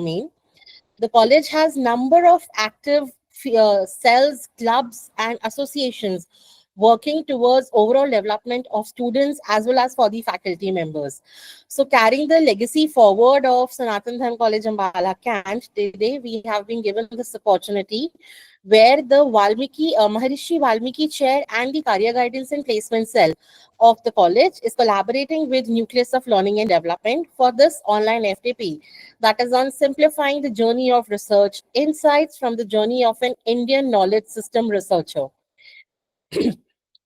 domain. The college has number of active cells, clubs, and associations working towards overall development of students as well as for the faculty members. So carrying the legacy forward of Sanatan Dharm College Ambala Kant, today we have been given this opportunity where the Maharishi Valmiki Chair and the Career Guidance and Placement Cell of the college is collaborating with Nucleus of Learning and Development for this online FTP that is on simplifying the journey of research, insights from the journey of an Indian knowledge system researcher.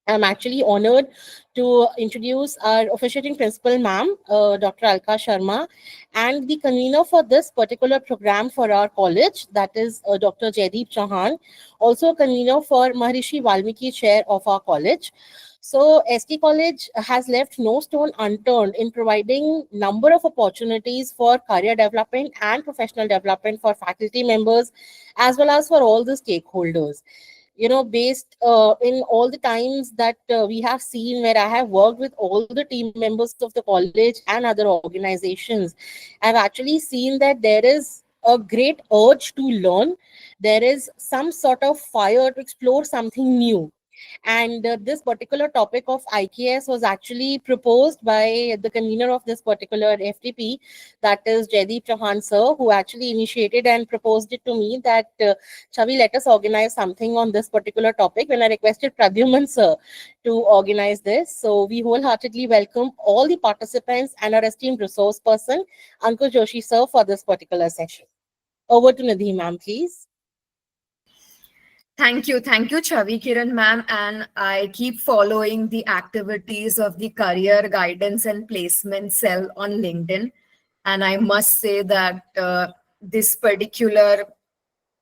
I'm actually honored to introduce our officiating principal, ma'am, Dr. Alka Sharma, and the convener for this particular program for our college, that is Dr. Jaideep Chauhan, also a convener for Maharishi Valmiki Chair of our college. So ST College has left no stone unturned in providing number of opportunities for career development and professional development for faculty members as well as for all the stakeholders. Based in all the times that we have seen where I have worked with all the team members of the college and other organizations, I've actually seen that there is a great urge to learn. There is some sort of fire to explore something new. And this particular topic of IKS was actually proposed by the convener of this particular FTP, that is Jaideep Chauhan sir, who actually initiated and proposed it to me that, Chavi, let us organize something on this particular topic, when I requested Pradyuman sir to organize this. So we wholeheartedly welcome all the participants and our esteemed resource person, Ankur Joshi sir, for this particular session. Over to Nidhi ma'am, please. Thank you, Chavi Kiran ma'am. And I keep following the activities of the Career Guidance and Placement Cell on LinkedIn. And I must say that this particular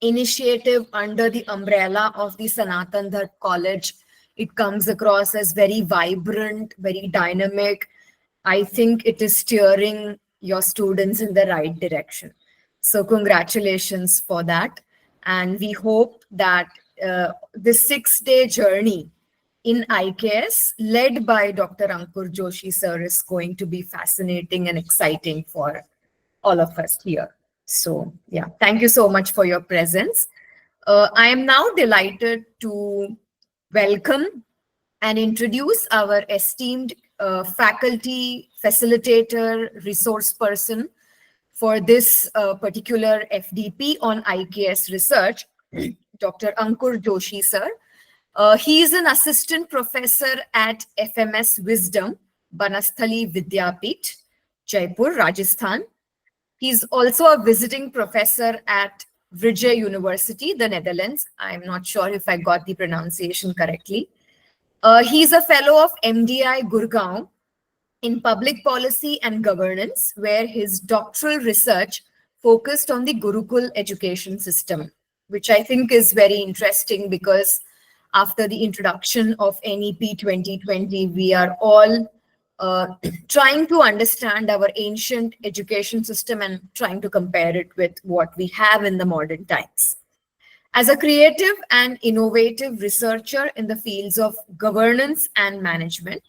initiative under the umbrella of the Sanatan Dharm College, it comes across as very vibrant, very dynamic. I think it is steering your students in the right direction. So congratulations for that. And we hope that this 6-day journey in IKS led by Dr. Ankur Joshi sir is going to be fascinating and exciting for all of us here. So yeah, thank you so much for your presence. I am now delighted to welcome and introduce our esteemed faculty facilitator, resource person for this particular FDP on IKS research, Dr. Ankur Joshi sir. He is an assistant professor at FMS Wisdom, Banasthali Vidyapith, Jaipur, Rajasthan. He's also a visiting professor at Vrije University, the Netherlands. I'm not sure if I got the pronunciation correctly. He's a fellow of MDI Gurgaon in public policy and governance, where his doctoral research focused on the Gurukul education system, which I think is very interesting because after the introduction of NEP 2020, we are all trying to understand our ancient education system and trying to compare it with what we have in the modern times. As a creative and innovative researcher in the fields of governance and management,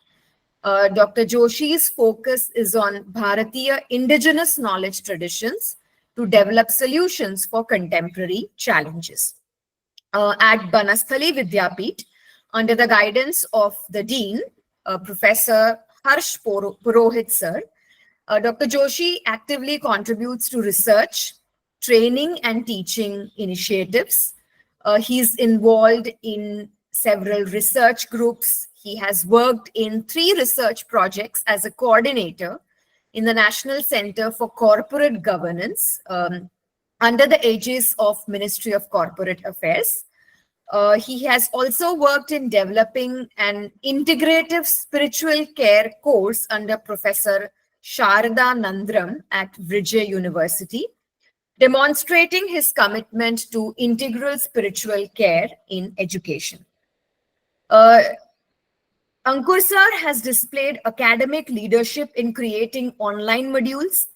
Dr. Joshi's focus is on Bharatiya indigenous knowledge traditions to develop solutions for contemporary challenges. At Banasthali Vidyapith, under the guidance of the Dean, Professor Harsh Purohit sir, Dr. Joshi actively contributes to research, training and teaching initiatives. He's involved in several research groups. He has worked in 3 research projects as a coordinator in the National Center for Corporate Governance under the aegis of Ministry of Corporate Affairs. He has also worked in developing an integrative spiritual care course under Professor Sharada Nandram at Vrije University, demonstrating his commitment to integral spiritual care in education. Ankur sir has displayed academic leadership in creating online modules,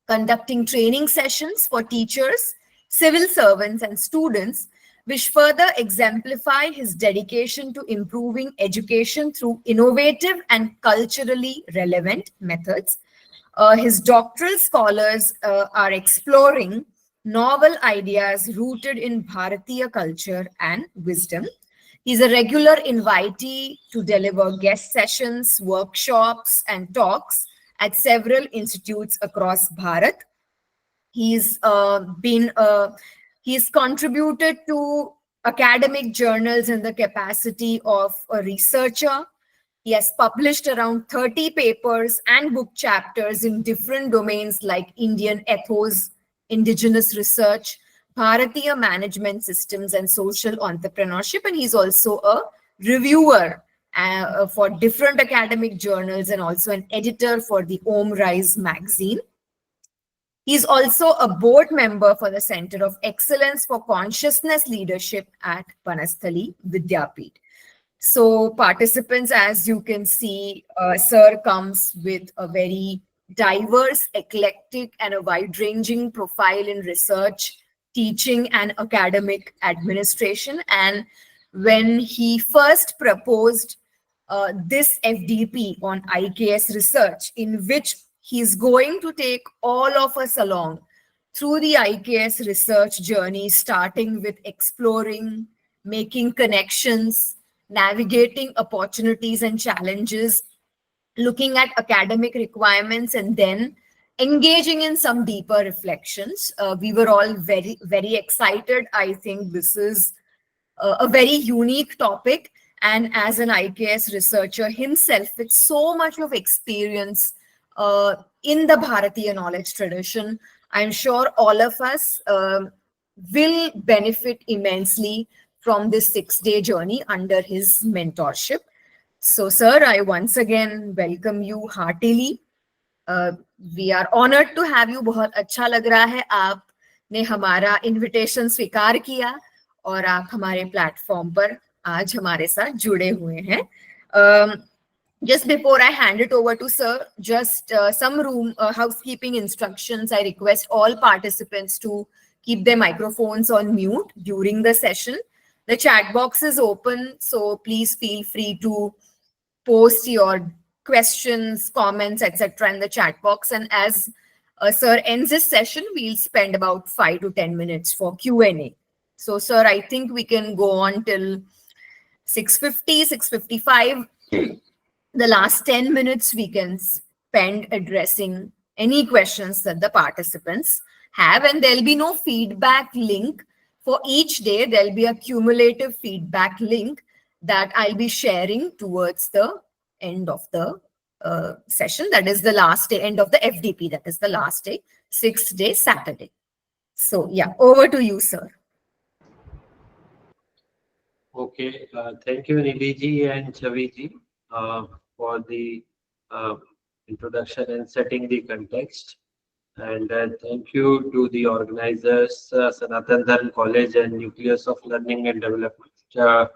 conducting training sessions for teachers, civil servants, and students, which further exemplify his dedication to improving education through innovative and culturally relevant methods. His doctoral scholars are exploring novel ideas rooted in Bharatiya culture and wisdom. He's a regular invitee to deliver guest sessions, workshops, and talks at several institutes across Bharat. He's he's contributed to academic journals in the capacity of a researcher. He has published around 30 papers and book chapters in different domains like Indian ethos, indigenous research, Bharatiya management systems, and social entrepreneurship. And he's also a reviewer for different academic journals and also an editor for the Om Rise magazine. He's also a board member for the Center of Excellence for Consciousness Leadership at Panasthali Vidyapith. So participants, as you can see, Sir comes with a very diverse, eclectic, and a wide-ranging profile in research, teaching, and academic administration. And when he first proposed this FDP on IKS research, in which he's going to take all of us along through the IKS research journey, starting with exploring, making connections, navigating opportunities and challenges, looking at academic requirements, and then engaging in some deeper reflections. We were all very, very excited. I think this is a very unique topic. And as an IKS researcher himself, with so much of experience in the Bharatiya knowledge tradition, I'm sure all of us will benefit immensely from this 6-day journey under his mentorship. So, sir, I once again welcome you heartily. We are honored to have you. बहुत अच्छा लग रहा है आपने हमारा invitation स्वीकार किया और आप हमारे प्लेटफॉर्म पर आज हमारे साथ जुड़े हुए हैं. Just before I hand it over to sir, just some housekeeping instructions. I request all participants to keep their microphones on mute during the session. The chat box is open, so please feel free to post your questions, comments, etc. in the chat box. And as sir ends this session, we'll spend about 5 to 10 minutes for Q&A. So, sir, I think we can go on till 6:50, 6:55. The last 10 minutes we can spend addressing any questions that the participants have, and there'll be no feedback link for each day. There'll be a cumulative feedback link that I'll be sharing towards the end of the session. That is the last day, end of the FDP. That is the last day, 6th day, Saturday. So yeah, over to you, sir. Okay, thank you, Nidhi and Chaviji, for the introduction and setting the context. And thank you to the organizers, Sanatan Dharm College and Nucleus of Learning and Development,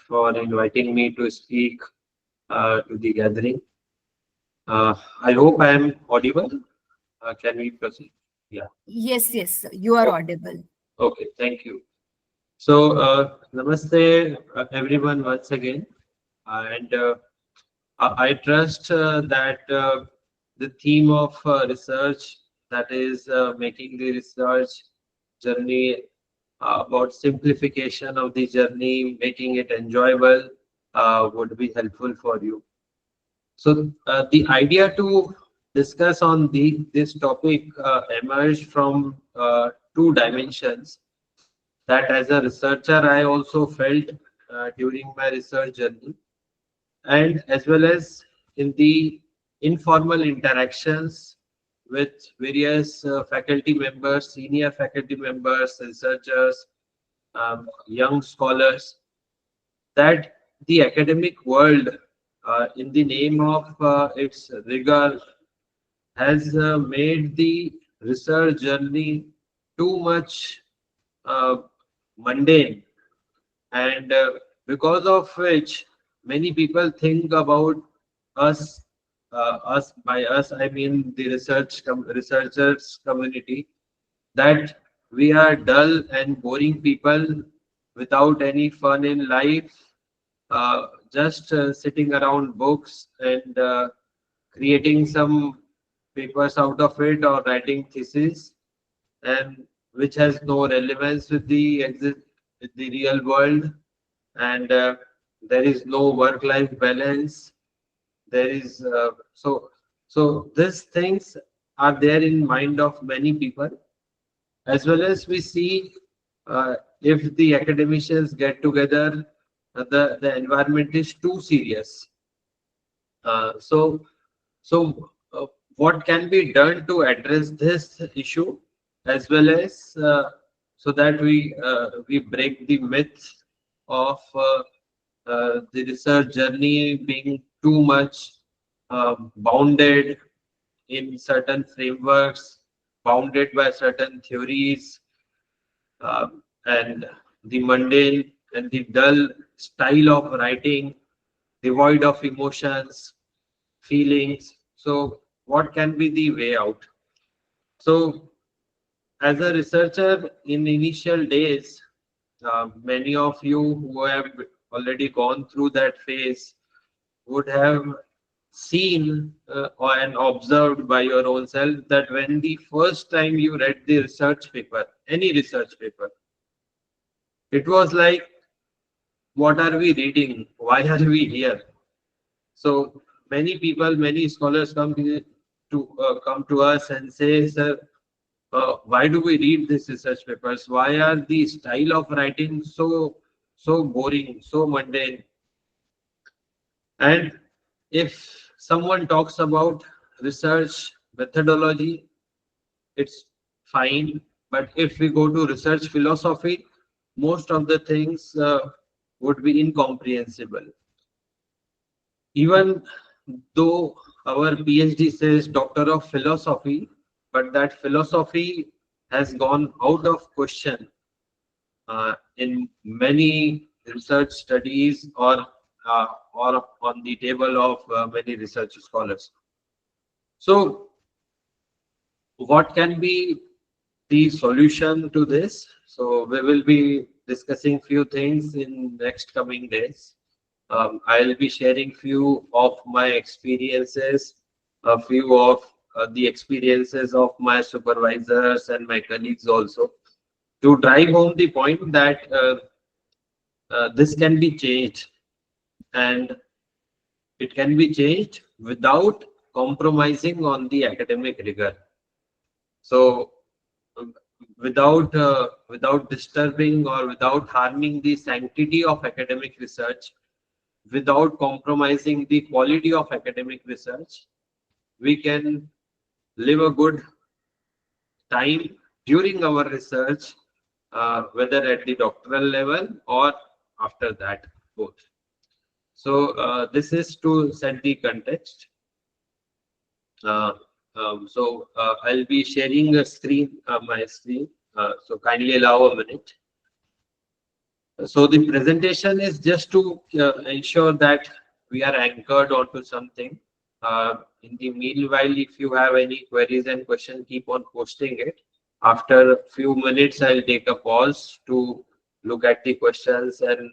for inviting me to speak to the gathering. I hope I am audible. Can we proceed? Yeah. Yes, yes, sir. You are audible. Okay, thank you. So, namaste everyone once again. And I trust that the theme of research, that is making the research journey about simplification of the journey, making it enjoyable, would be helpful for you. So the idea to discuss on this topic emerged from 2 dimensions that as a researcher I also felt during my research journey, and as well as in the informal interactions with various faculty members, senior faculty members, researchers, young scholars, that the academic world, in the name of its rigor, has made the research journey too much mundane, and because of which many people think about us, by us I mean the researchers community, that we are dull and boring people without any fun in life, just sitting around books and creating some papers out of it or writing thesis, and which has no relevance with with the real world, and there is no work-life balance. There is so these things are there in mind of many people, as well as we see if the academicians get together, the environment is too serious. So what can be done to address this issue, as well as so that we break the myth of the research journey being too much bounded in certain frameworks, bounded by certain theories, and the mundane and the dull style of writing, devoid of emotions, feelings. So, what can be the way out? So, as a researcher in initial days, many of you who have already gone through that phase would have seen and observed by your own self that when the first time you read the research paper, any research paper, it was like, what are we reading? Why are we here? So many people, many scholars come to us and say, sir, why do we read these research papers? Why are the style of writing so boring, so mundane? And if someone talks about research methodology, it's fine. But if we go to research philosophy, most of the things would be incomprehensible. Even though our PhD says Doctor of Philosophy, but that philosophy has gone out of question in many research studies, or on the table of many research scholars. So, what can be the solution to this? So, we will be discussing few things in next coming days. I'll be sharing few of my experiences, a few of the experiences of my supervisors and my colleagues also, to drive home the point that this can be changed, and it can be changed without compromising on the academic rigor. So, without disturbing or without harming the sanctity of academic research, without compromising the quality of academic research, we can live a good time during our research, whether at the doctoral level or after that, both. So this is to set the context. I'll be sharing a screen, my screen. So kindly allow a minute. So the presentation is just to ensure that we are anchored onto something. In the meanwhile, if you have any queries and questions, keep on posting it. After a few minutes, I'll take a pause to look at the questions, and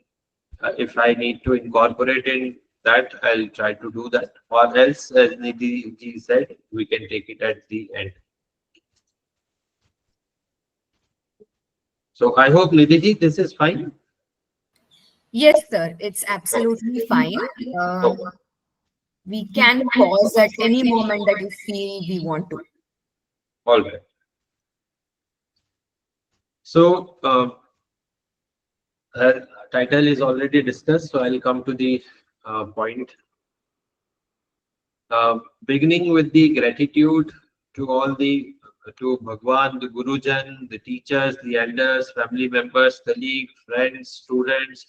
if I need to incorporate in that, I'll try to do that. Or else, as Nidhi ji said, we can take it at the end. So I hope, Nidhi ji, this is fine. Yes, sir. It's absolutely fine. We can pause at any moment that you feel we want to. All right. So, title is already discussed, so I'll come to the point. Beginning with the gratitude to all to Bhagwan, the Gurujan, the teachers, the elders, family members, colleagues, friends, students,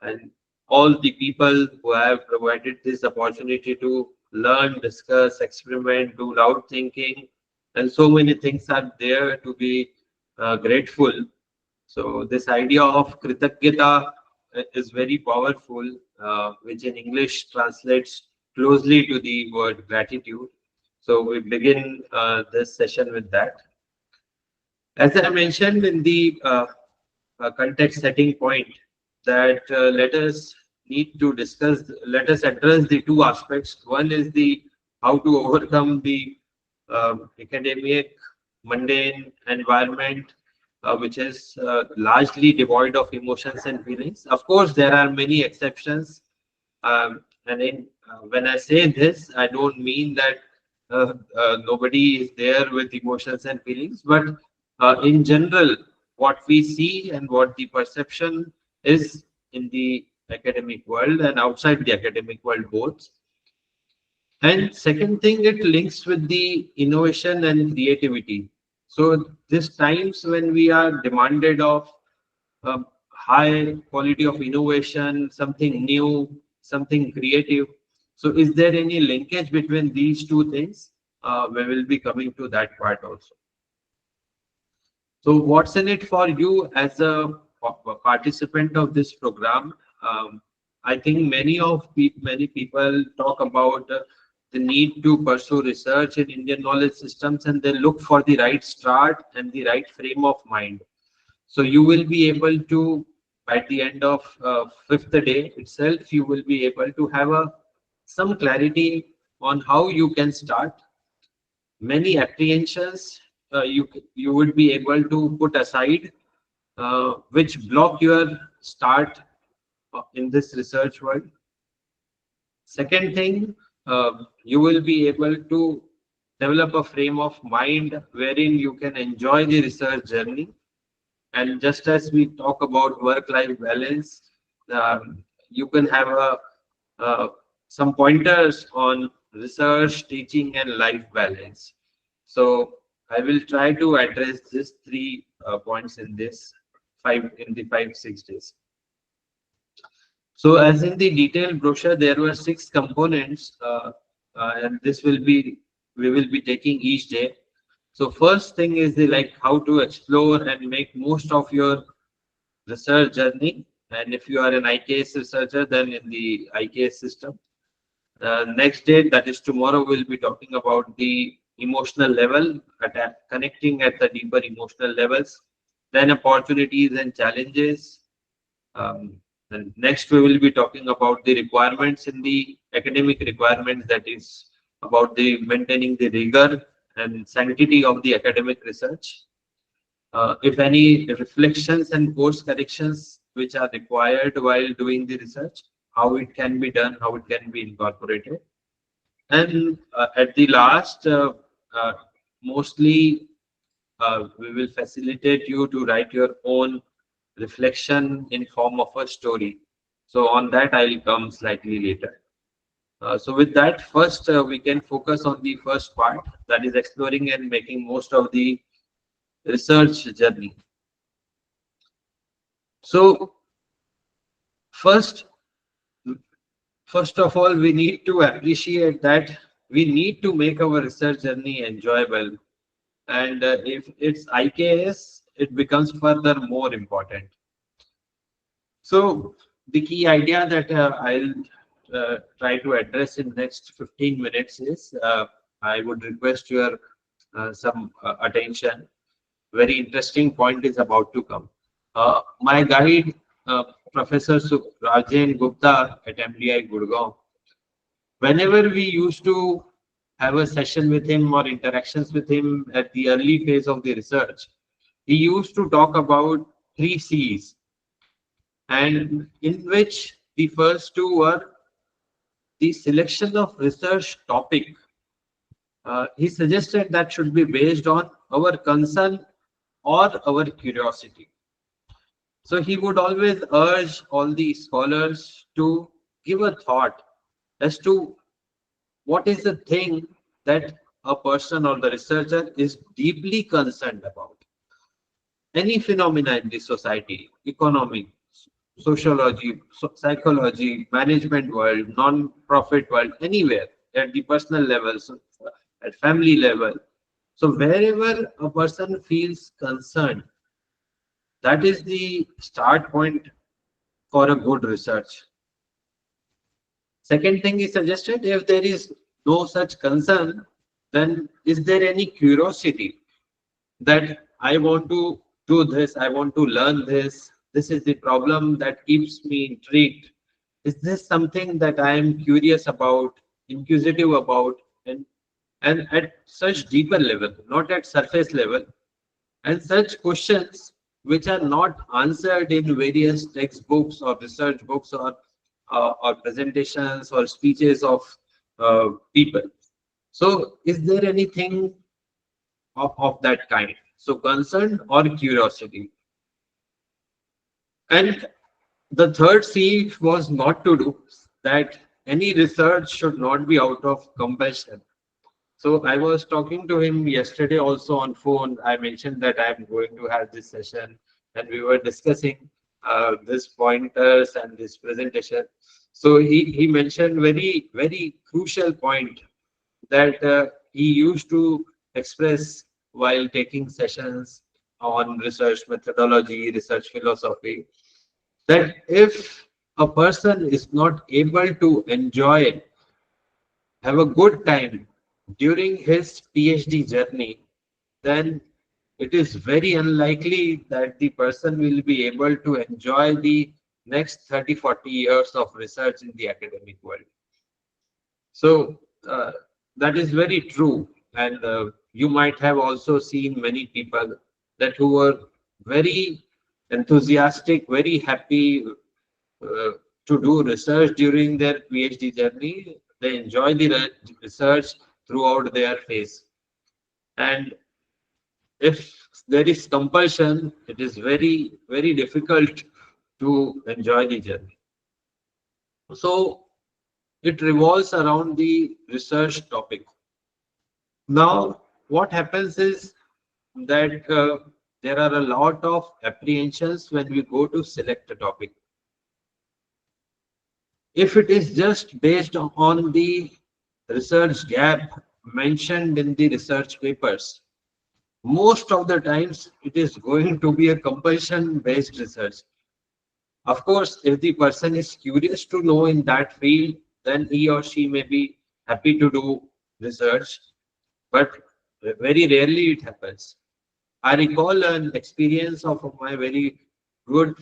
and all the people who have provided this opportunity to learn, discuss, experiment, do loud thinking, and so many things are there to be grateful. So this idea of Kritagyata is very powerful, which in English translates closely to the word gratitude. So we begin this session with that. As I mentioned in the context setting point, that let us address the two aspects. One is the how to overcome the academic, mundane environment, which is largely devoid of emotions and feelings. Of course, there are many exceptions. When I say this, I don't mean that nobody is there with emotions and feelings, but in general, what we see and what the perception is in the academic world and outside the academic world both. And second thing, it links with the innovation and creativity. So these times when we are demanded of high quality of innovation, something new, something creative. So is there any linkage between these two things? We will be coming to that part also. So what's in it for you as a participant of this program? I think many people talk about the need to pursue research in Indian knowledge systems, and they look for the right start and the right frame of mind. So you will be able to, at the end of fifth day itself, you will be able to have some clarity on how you can start. Many apprehensions you would be able to put aside, which block your start in this research world. Second thing, you will be able to develop a frame of mind wherein you can enjoy the research journey. And just as we talk about work-life balance, you can have some pointers on research, teaching, and life balance. So I will try to address these 3 points in the 5 6 days. So as in the detailed brochure, there were 6 components, and we will be taking each day. So first thing is how to explore and make most of your research journey. And if you are an IKS researcher, then in the IKS system. Next day, that is tomorrow, we'll be talking about the emotional level, connecting at the deeper emotional levels, then opportunities and challenges. And next, we will be talking about the requirements in the academic requirements, that is about the maintaining the rigor and sanctity of the academic research. If any reflections and course corrections which are required while doing the research, how it can be done, how it can be incorporated. And at the last, mostly we will facilitate you to write your own reflection in form of a story. So on that, I'll come slightly later. So with that, first we can focus on the first part, that is exploring and making most of the research journey. So first of all, we need to appreciate that we need to make our research journey enjoyable. And if it's IKS, it becomes further more important. So the key idea that I'll try to address in next 15 minutes is, I would request your some attention. Very interesting point is about to come. My guide, Professor Rajen Gupta at MDI Gurgaon, whenever we used to have a session with him or interactions with him at the early phase of the research, he used to talk about 3 C's, and in which the first 2 were the selection of research topic. He suggested that should be based on our concern or our curiosity. So he would always urge all the scholars to give a thought as to what is the thing that a person or the researcher is deeply concerned about. Any phenomena in the society, economic, sociology, psychology, management world, non-profit world, anywhere, at the personal level, so at family level. So wherever a person feels concerned, that is the start point for a good research. Second thing he suggested, if there is no such concern, then is there any curiosity that I want to do this, I want to learn this, this is the problem that keeps me intrigued. Is this something that I am curious about, inquisitive about, and and at such deeper level, not at surface level, and such questions which are not answered in various textbooks or research books or presentations or speeches of people. So, is there anything of that kind? So, concern or curiosity. And the third C was not to do that any research should not be out of compulsion. So I was talking to him yesterday also on phone. I mentioned that I'm going to have this session, and we were discussing this pointers and this presentation. So he mentioned very crucial point that he used to express while taking sessions on research methodology, research philosophy, that if a person is not able to enjoy, have a good time during his PhD journey, then it is very unlikely that the person will be able to enjoy the next 30, 40 years of research in the academic world. So that is very true. And you might have also seen many people that who were very enthusiastic, very happy uh, to do research during their PhD journey. They enjoy the research throughout their phase. And if there is compulsion, it is very difficult to enjoy the journey. So it revolves around the research topic. Now, what happens is that there are a lot of apprehensions when we go to select a topic. If it is just based on the research gap mentioned in the research papers, most of the times it is going to be a compulsion based research. Of course, if the person is curious to know in that field, then he or she may be happy to do research, but very rarely it happens. I recall an experience of my very good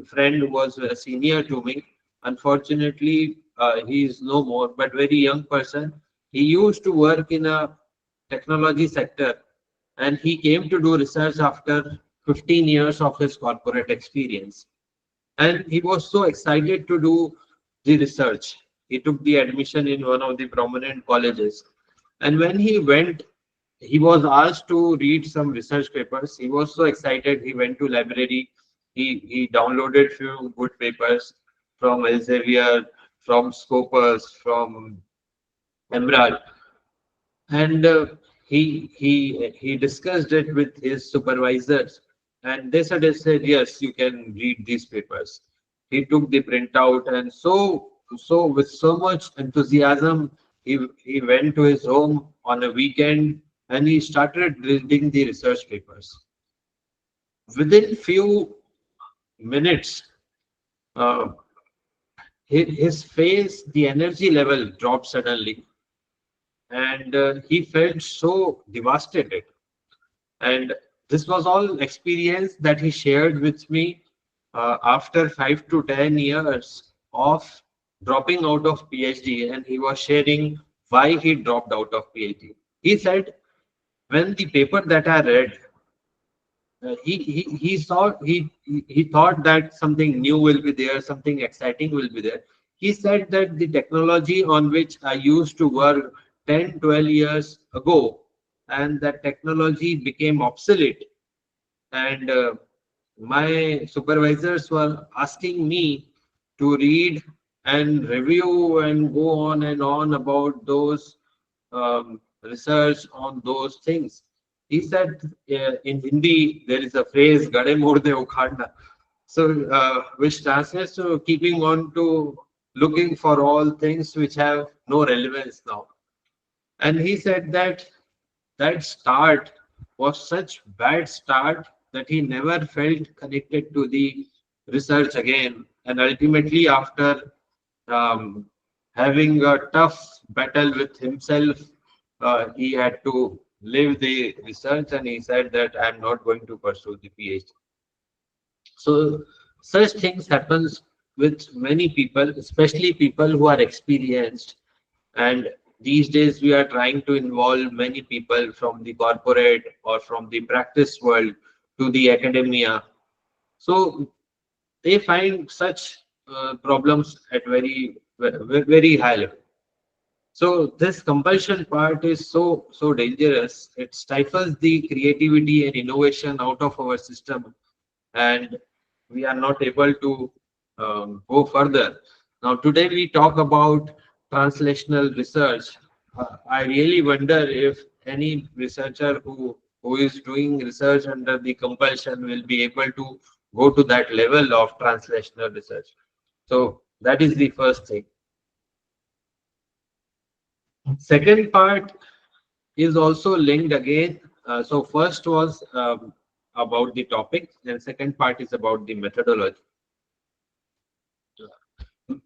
friend who was a senior to me. Unfortunately, he is no more, but very young person. He used to work in a technology sector, and he came to do research after 15 years of his corporate experience. And he was so excited to do the research. He took the admission in one of the prominent colleges. And when he went, he was asked to read some research papers. He was so excited. He went to library. He downloaded few good papers from Elsevier, from Scopus, from Emerald, and he discussed it with his supervisors, and they said yes, you can read these papers. He took the printout, and so with so much enthusiasm, he went to his home on a weekend, and he started reading the research papers. Within few minutes, uh, his face, the energy level dropped suddenly, and he felt so devastated. And this was all experience that he shared with me after 5 to 10 years of dropping out of PhD, and he was sharing why he dropped out of PhD. He said, when the paper that I read, he thought that something new will be there, something exciting will be there. He said that the technology on which I used to work 10, 12 years ago, and that technology became obsolete. And my supervisors were asking me to read and review and go on and on about those research on those things. He said in Hindi there is a phrase "Gade morde ukhadna," so which translates to keeping on to looking for all things which have no relevance now. And he said that that start was such bad start that he never felt connected to the research again. And ultimately, after um, having a tough battle with himself, he had to leave the research, and he said that I'm not going to pursue the PhD. So such things happens with many people, especially people who are experienced. And these days we are trying to involve many people from the corporate or from the practice world to the academia. So they find such problems at very high level. So this compulsion part is so dangerous. It stifles the creativity and innovation out of our system, and we are not able to go further. Now today we talk about translational research. I really wonder if any researcher who is doing research under the compulsion will be able to go to that level of translational research. So that is the first thing. Second part is also linked again. So first was about the topic, and second part is about the methodology.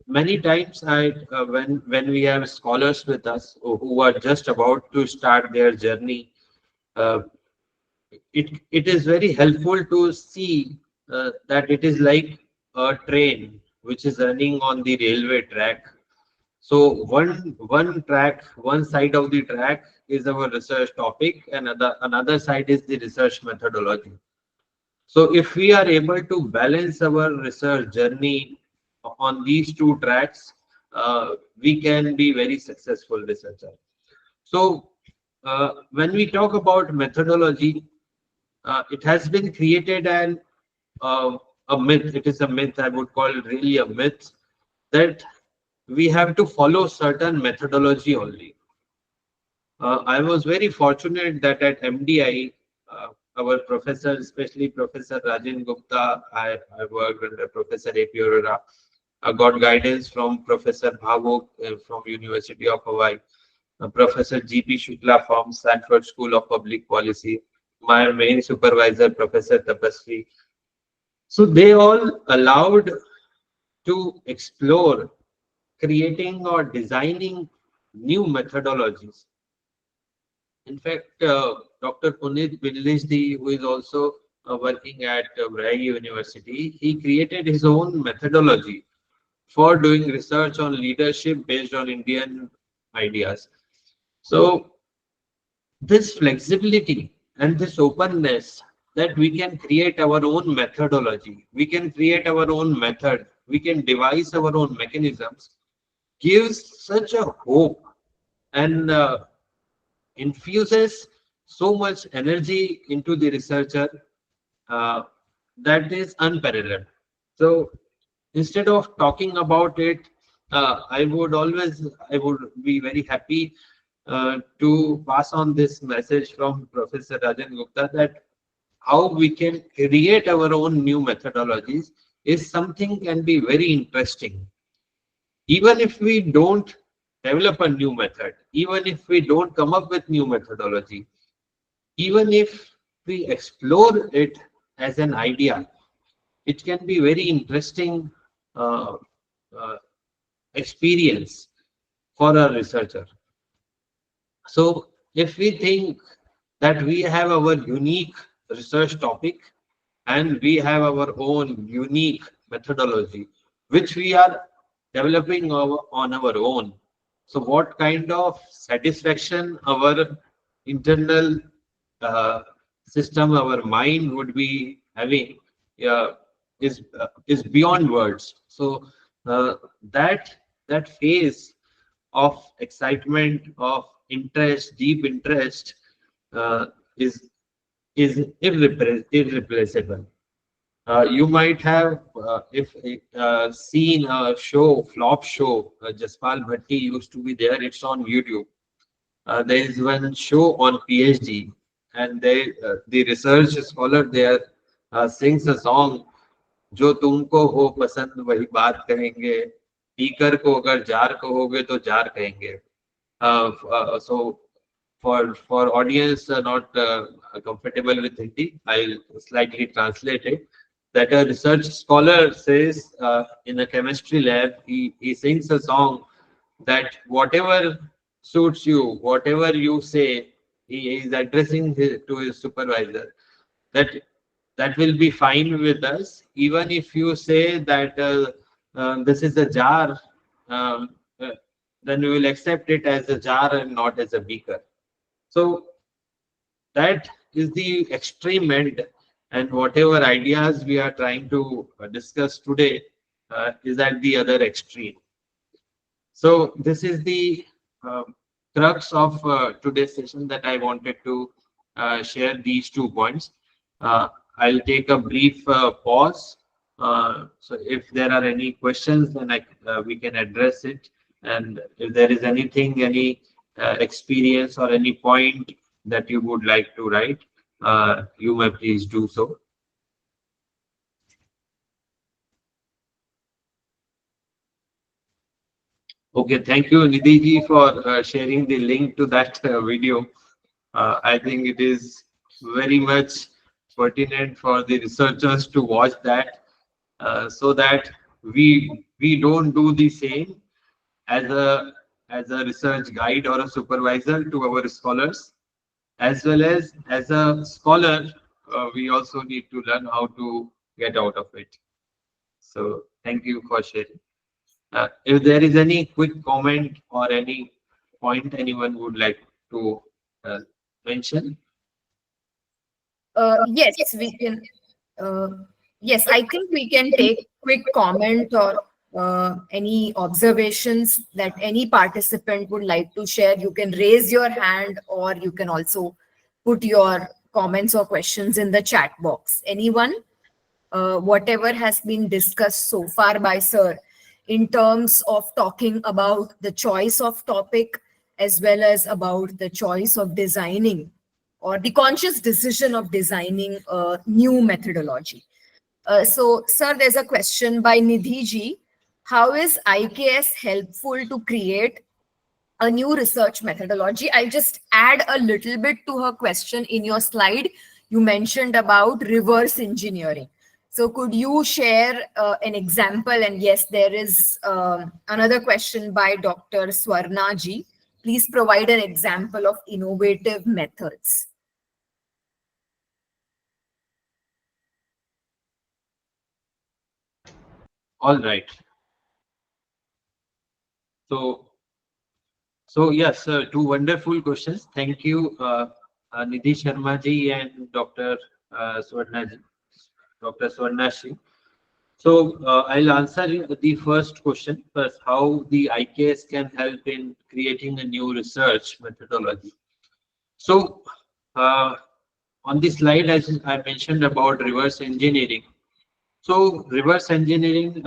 Many times, when we have scholars with us who are just about to start their journey, uh, it is very helpful to see that it is like a train which is running on the railway track. So one track, one side of the track is our research topic, and another side is the research methodology. So if we are able to balance our research journey on these two tracks, we can be very successful researcher. So when we talk about methodology, it has been created a myth. It is a myth. I would call it really a myth that we have to follow certain methodology only. I was very fortunate that at MDI, our professor, especially Professor Rajan Gupta, I worked under Professor A.P. Arora. I got guidance from Professor Bhavok from University of Hawaii, Professor G.P. Shukla from Stanford School of Public Policy, my main supervisor, Professor Tapasri. So they all allowed to explore creating or designing new methodologies. In fact, Dr. Puneet Billishdi, who is also working at Bragg University, he created his own methodology for doing research on leadership based on Indian ideas. So this flexibility and this openness that we can create our own methodology, we can create our own method, we can devise our own mechanisms, gives such a hope and infuses so much energy into the researcher uh, that is unparalleled. So instead of talking about it, I would be very happy to pass on this message from Professor Rajan Gupta that how we can create our own new methodologies is something can be very interesting. Even if we don't develop a new method, even if we don't come up with new methodology, even if we explore it as an idea, it can be very interesting uh, uh, experience for a researcher. So if we think that we have our unique research topic and we have our own unique methodology, which we are developing on our own. So what kind of satisfaction our internal uh, system, our mind would be having is beyond words. So uh, that that phase of excitement, of interest, deep interest, uh, is irreplaceable. You might have, if seen a show, flop show, Jaspal Bhatti used to be there. It's on YouTube. There is one show on PhD, and the research scholar there sings a song. जो तुमको हो पसंद वही बात कहेंगे पीकर को अगर जार कहोगे तो जार कहेंगे so for audience not comfortable with Hindi, I'll slightly translate it. That a research scholar says in a chemistry lab, he sings a song that whatever suits you, whatever you say, he is addressing to his supervisor. That that will be fine with us, even if you say that this is a jar. Um, uh, then we will accept it as a jar and not as a beaker. So that is the extreme end, and whatever ideas we are trying to discuss today is at the other extreme. So this is the crux of today's session, that I wanted to share these 2 points. I'll take a brief pause. So if there are any questions, then we can address it. And if there is anything, any experience or any point that you would like to write, you may please do so. Okay, thank you, Nidhi, for sharing the link to that video. I think it is very much pertinent for the researchers to watch that, so that we don't do the same as a research guide or a supervisor to our scholars, as well as a scholar. We also need to learn how to get out of it. So thank you for sharing. If there is any quick comment or any point anyone would like to uh, mention. Yes, we can. Uh, yes, I think we can take quick comment or any observations that any participant would like to share. You can raise your hand, or you can also put your comments or questions in the chat box. Anyone? Whatever has been discussed so far by Sir in terms of talking about the choice of topic as well as about the choice of designing or the conscious decision of designing a new methodology. So, Sir, there's a question by Nidhi ji. How is IKS helpful to create a new research methodology? I'll just add a little bit to her question. In your slide, you mentioned about reverse engineering. So could you share an example? And yes, there is another question by Dr. Swarna ji. Please provide an example of innovative methods. All right. So yes, two wonderful questions. Thank you, Nidhi Sharma ji and Dr. Swarna ji, Dr. Swarna ji. So I'll answer the first question first, how the IKS can help in creating a new research methodology. So on the slide, as I mentioned about reverse engineering. So reverse engineering,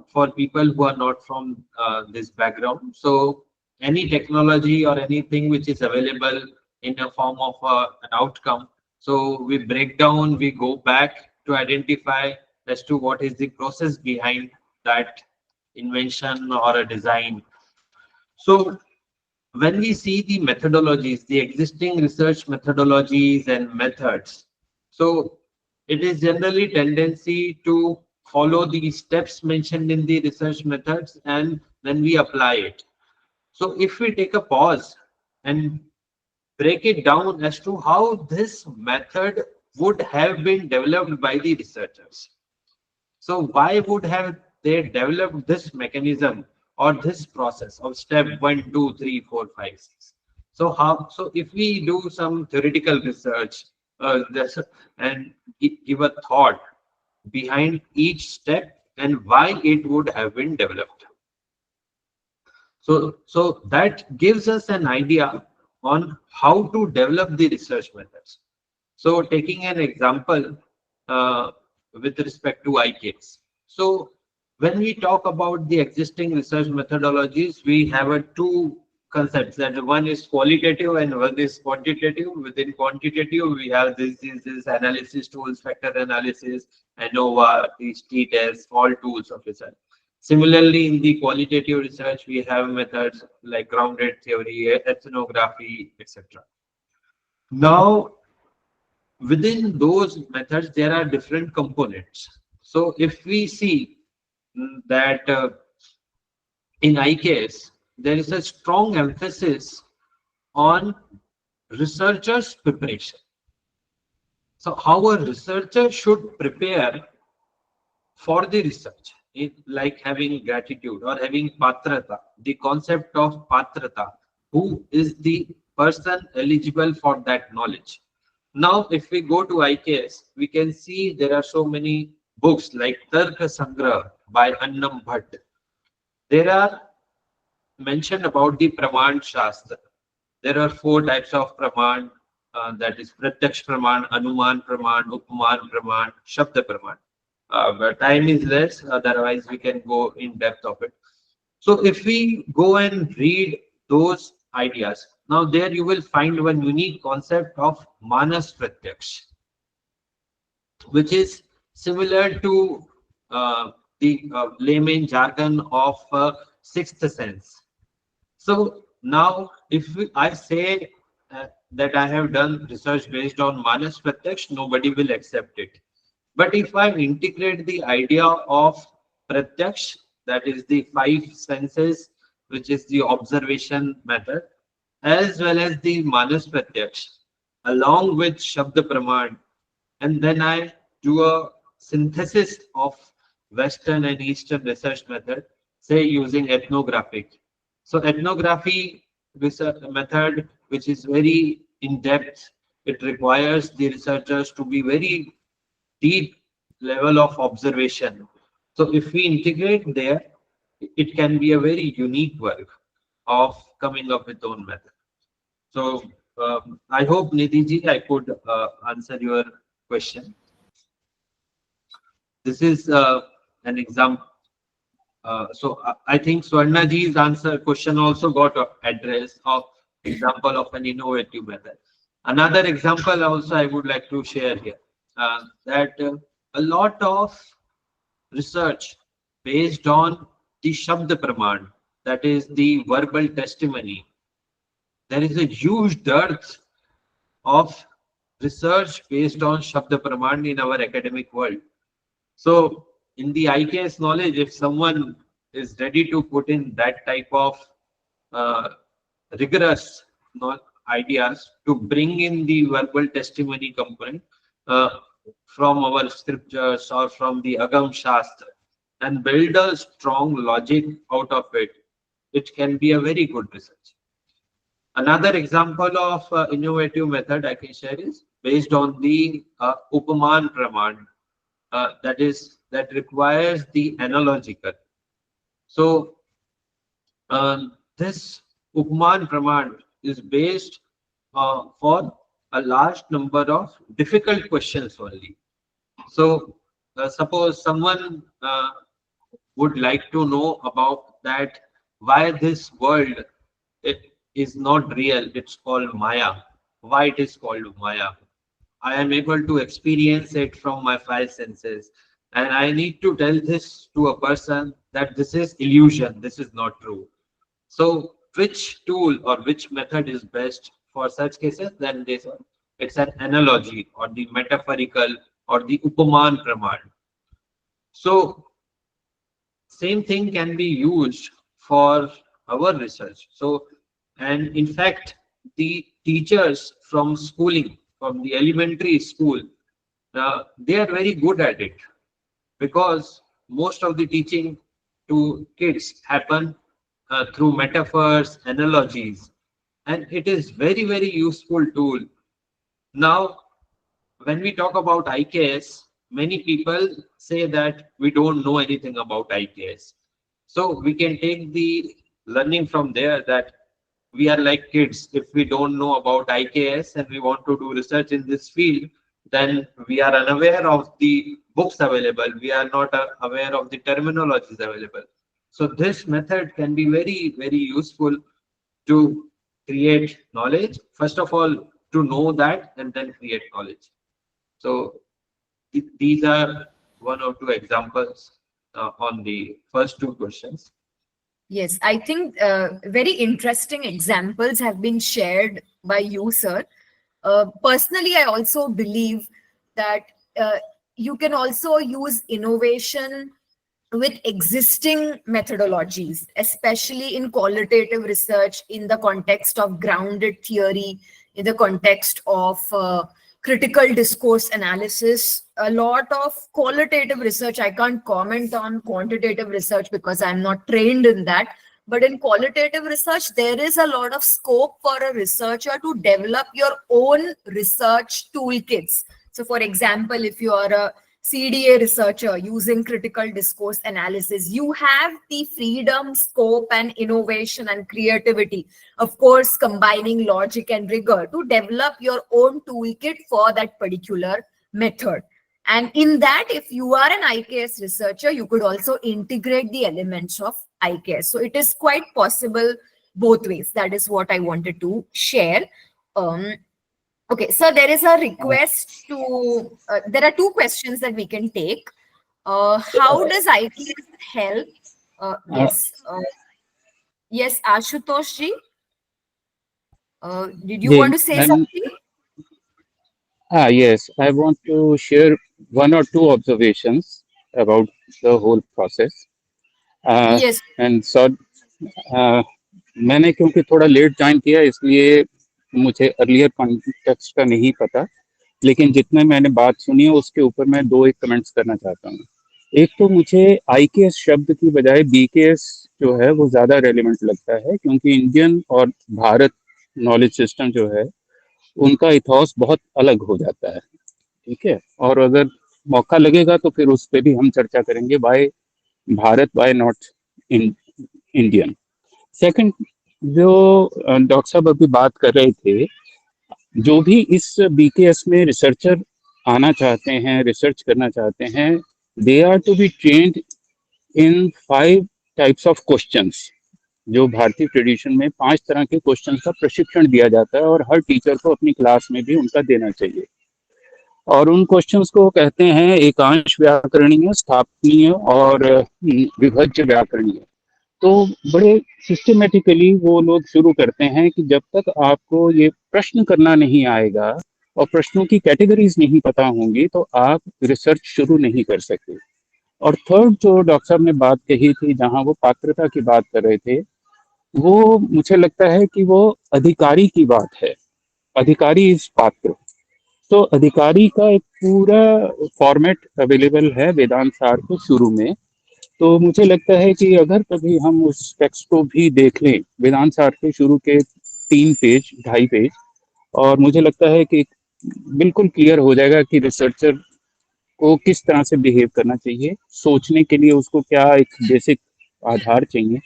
for people who are not from this background. So any technology or anything which is available in a form of an outcome. So we break down, we go back to identify as to what is the process behind that invention or a design. So when we see the methodologies, the existing research methodologies and methods, so it is generally tendency to follow the steps mentioned in the research methods and then we apply it. So if we take a pause and break it down as to how this method would have been developed by the researchers. So why would have they developed this mechanism or this process of step 1, 2, 3, 4, 5, 6? So how? So if we do some theoretical research and give a thought behind each step and why it would have been developed. So that gives us an idea on how to develop the research methods. So taking an example with respect to IKS. So when we talk about the existing research methodologies, we have a two concepts, that one is qualitative and one is quantitative. Within quantitative, we have this analysis tools, factor analysis, ANOVA, these t-tests, all tools of research. Similarly, in the qualitative research, we have methods like grounded theory, ethnography, etc. Now, within those methods, there are different components. So if we see that in IKS, there is a strong emphasis on researchers' preparation. So how a researcher should prepare for the research like having gratitude or having patrata, the concept of patrata, who is the person eligible for that knowledge. Now, if we go to IKS, we can see there are so many books like Tarka Sangrah by Annam Bhatt. There are mentioned about the Praman Shastra. There are 4 types of Praman, that is Pratyaksh Praman, Anuman Praman, Upaman Praman, Shabda Praman. But time is less, otherwise we can go in depth of it. So if we go and read those ideas, now there you will find one unique concept of Manas Pratyaksh, which is similar to the layman jargon of sixth sense. So now, if I say that I have done research based on Manas Pratyaksh, nobody will accept it. But if I integrate the idea of Pratyaksh, that is the 5 senses, which is the observation method, as well as the Manas Pratyaksh, along with Shabda Praman, and then I do a synthesis of Western and Eastern research method, say using ethnographic. So ethnography research method, which is very in depth, it requires the researchers to be very deep level of observation. So if we integrate there, it can be a very unique work of coming up with own method. So I hope Nidhi I could answer your question. This is an example. So I think Swarna ji's answer question also got address of example of an innovative method. Another example also I would like to share here, that a lot of research based on the Shabda Praman, that is the verbal testimony. There is a huge dearth of research based on Shabda Praman in our academic world. So in the IKS knowledge, if someone is ready to put in that type of rigorous ideas to bring in the verbal testimony component from our scriptures or from the Agam Shastra and build a strong logic out of it, it can be a very good research. Another example of innovative method I can share is based on the Upaman Praman, that requires the analogical. So this Upaman Praman is based for a large number of difficult questions only. So suppose someone would like to know about that why this world is not real, it's called Maya. Why it is called Maya? I am able to experience it from my 5 senses, and I need to tell this to a person that this is illusion, this is not true. So which tool or which method is best for such cases? Then it's an analogy or the metaphorical or the Upaman Praman. So same thing can be used for our research. So, and in fact, the teachers from schooling, from the elementary school, they are very good at it, because most of the teaching to kids happen through metaphors, analogies, and it is very, very useful tool. Now, when we talk about IKS, many people say that we don't know anything about IKS. So we can take the learning from there that we are like kids. If we don't know about IKS and we want to do research in this field, then we are unaware of the books available. We are not aware of the terminologies available. So this method can be very, very useful to create knowledge. First of all, to know that and then create knowledge. So these are 1 or 2 examples on the first 2 questions. Yes, I think very interesting examples have been shared by you, sir. Personally, I also believe that you can also use innovation with existing methodologies, especially in qualitative research, in the context of grounded theory, in the context of critical discourse analysis. a lot of qualitative research. I can't comment on quantitative research because I'm not trained in that. But in qualitative research, there is a lot of scope for a researcher to develop your own research toolkits. So, for example, if you are a CDA researcher using critical discourse analysis, you have the freedom, scope, and innovation and creativity, of course, combining logic and rigor to develop your own toolkit for that particular method. And in that, if you are an IKS researcher, you could also integrate the elements of IKS. So it is quite possible both ways. That is what I wanted to share. Okay, so there is a request to, there are two questions that we can take. How does IKS help? Yes, Ashutosh ji, did you want to say something? Yes, I want to share one or two observations about the whole process. Yes. And so, मैंने क्योंकि थोड़ा late join किया इसलिए मुझे earlier context का नहीं पता, लेकिन जितने मैंने बात सुनी है उसके ऊपर मैं दो एक कमेंट्स करना चाहता हूँ। एक तो मुझे IKS शब्द की बजाय BKS जो है वो ज़्यादा रेलिवेंट लगता है, क्योंकि इंडियन और भारत नॉलेज सिस्टम जो है उनका इथॉस बहुत अलग हो जाता है। ठीक है, और अगर मौका लगेगा तो फिर उस पर भी हम चर्चा करेंगे, why Bharat, why not Indian. Second, जो डॉक्टर साहब अभी बात कर रहे थे, जो भी इस BKS में रिसर्चर आना चाहते हैं, रिसर्च करना चाहते हैं, they are to be trained in 5 types of questions. जो भारतीय ट्रेडिशन में 5 तरह के क्वेश्चन का प्रशिक्षण दिया जाता है और हर टीचर को अपनी क्लास में भी उनका देना चाहिए। और उन क्वेश्चंस को कहते हैं एकांश व्याकरणीय, स्थापनीय और विभज्य व्याकरणीय। तो बड़े सिस्टमेटिकली वो लोग शुरू करते हैं कि जब तक आपको ये प्रश्न करना नहीं आएगा और प्रश्नों की कैटेगरीज नहीं पता होंगी तो आप रिसर्च शुरू नहीं कर सकते। और थर्ड, जो डॉक्टर साहब ने बात कही थी जहां वो पात्रता की बात कर रहे थे, वो मुझे लगता है कि वो अधिकारी की बात है। अधिकारी इज पात्र। तो अधिकारी का एक पूरा फॉर्मेट अवेलेबल है वेदांत सार के शुरू में। तो मुझे लगता है कि अगर कभी हम उस टेक्स्ट को भी देख लें, वेदांत सार के शुरू के 3 पेज, 2.5 पेज, और मुझे लगता है कि बिल्कुल क्लियर हो जाएगा कि रिसर्चर को किस तरह से बिहेव करना चाहिए, सोचने के लिए उसको क्या एक बेसिक आधार चाहिए।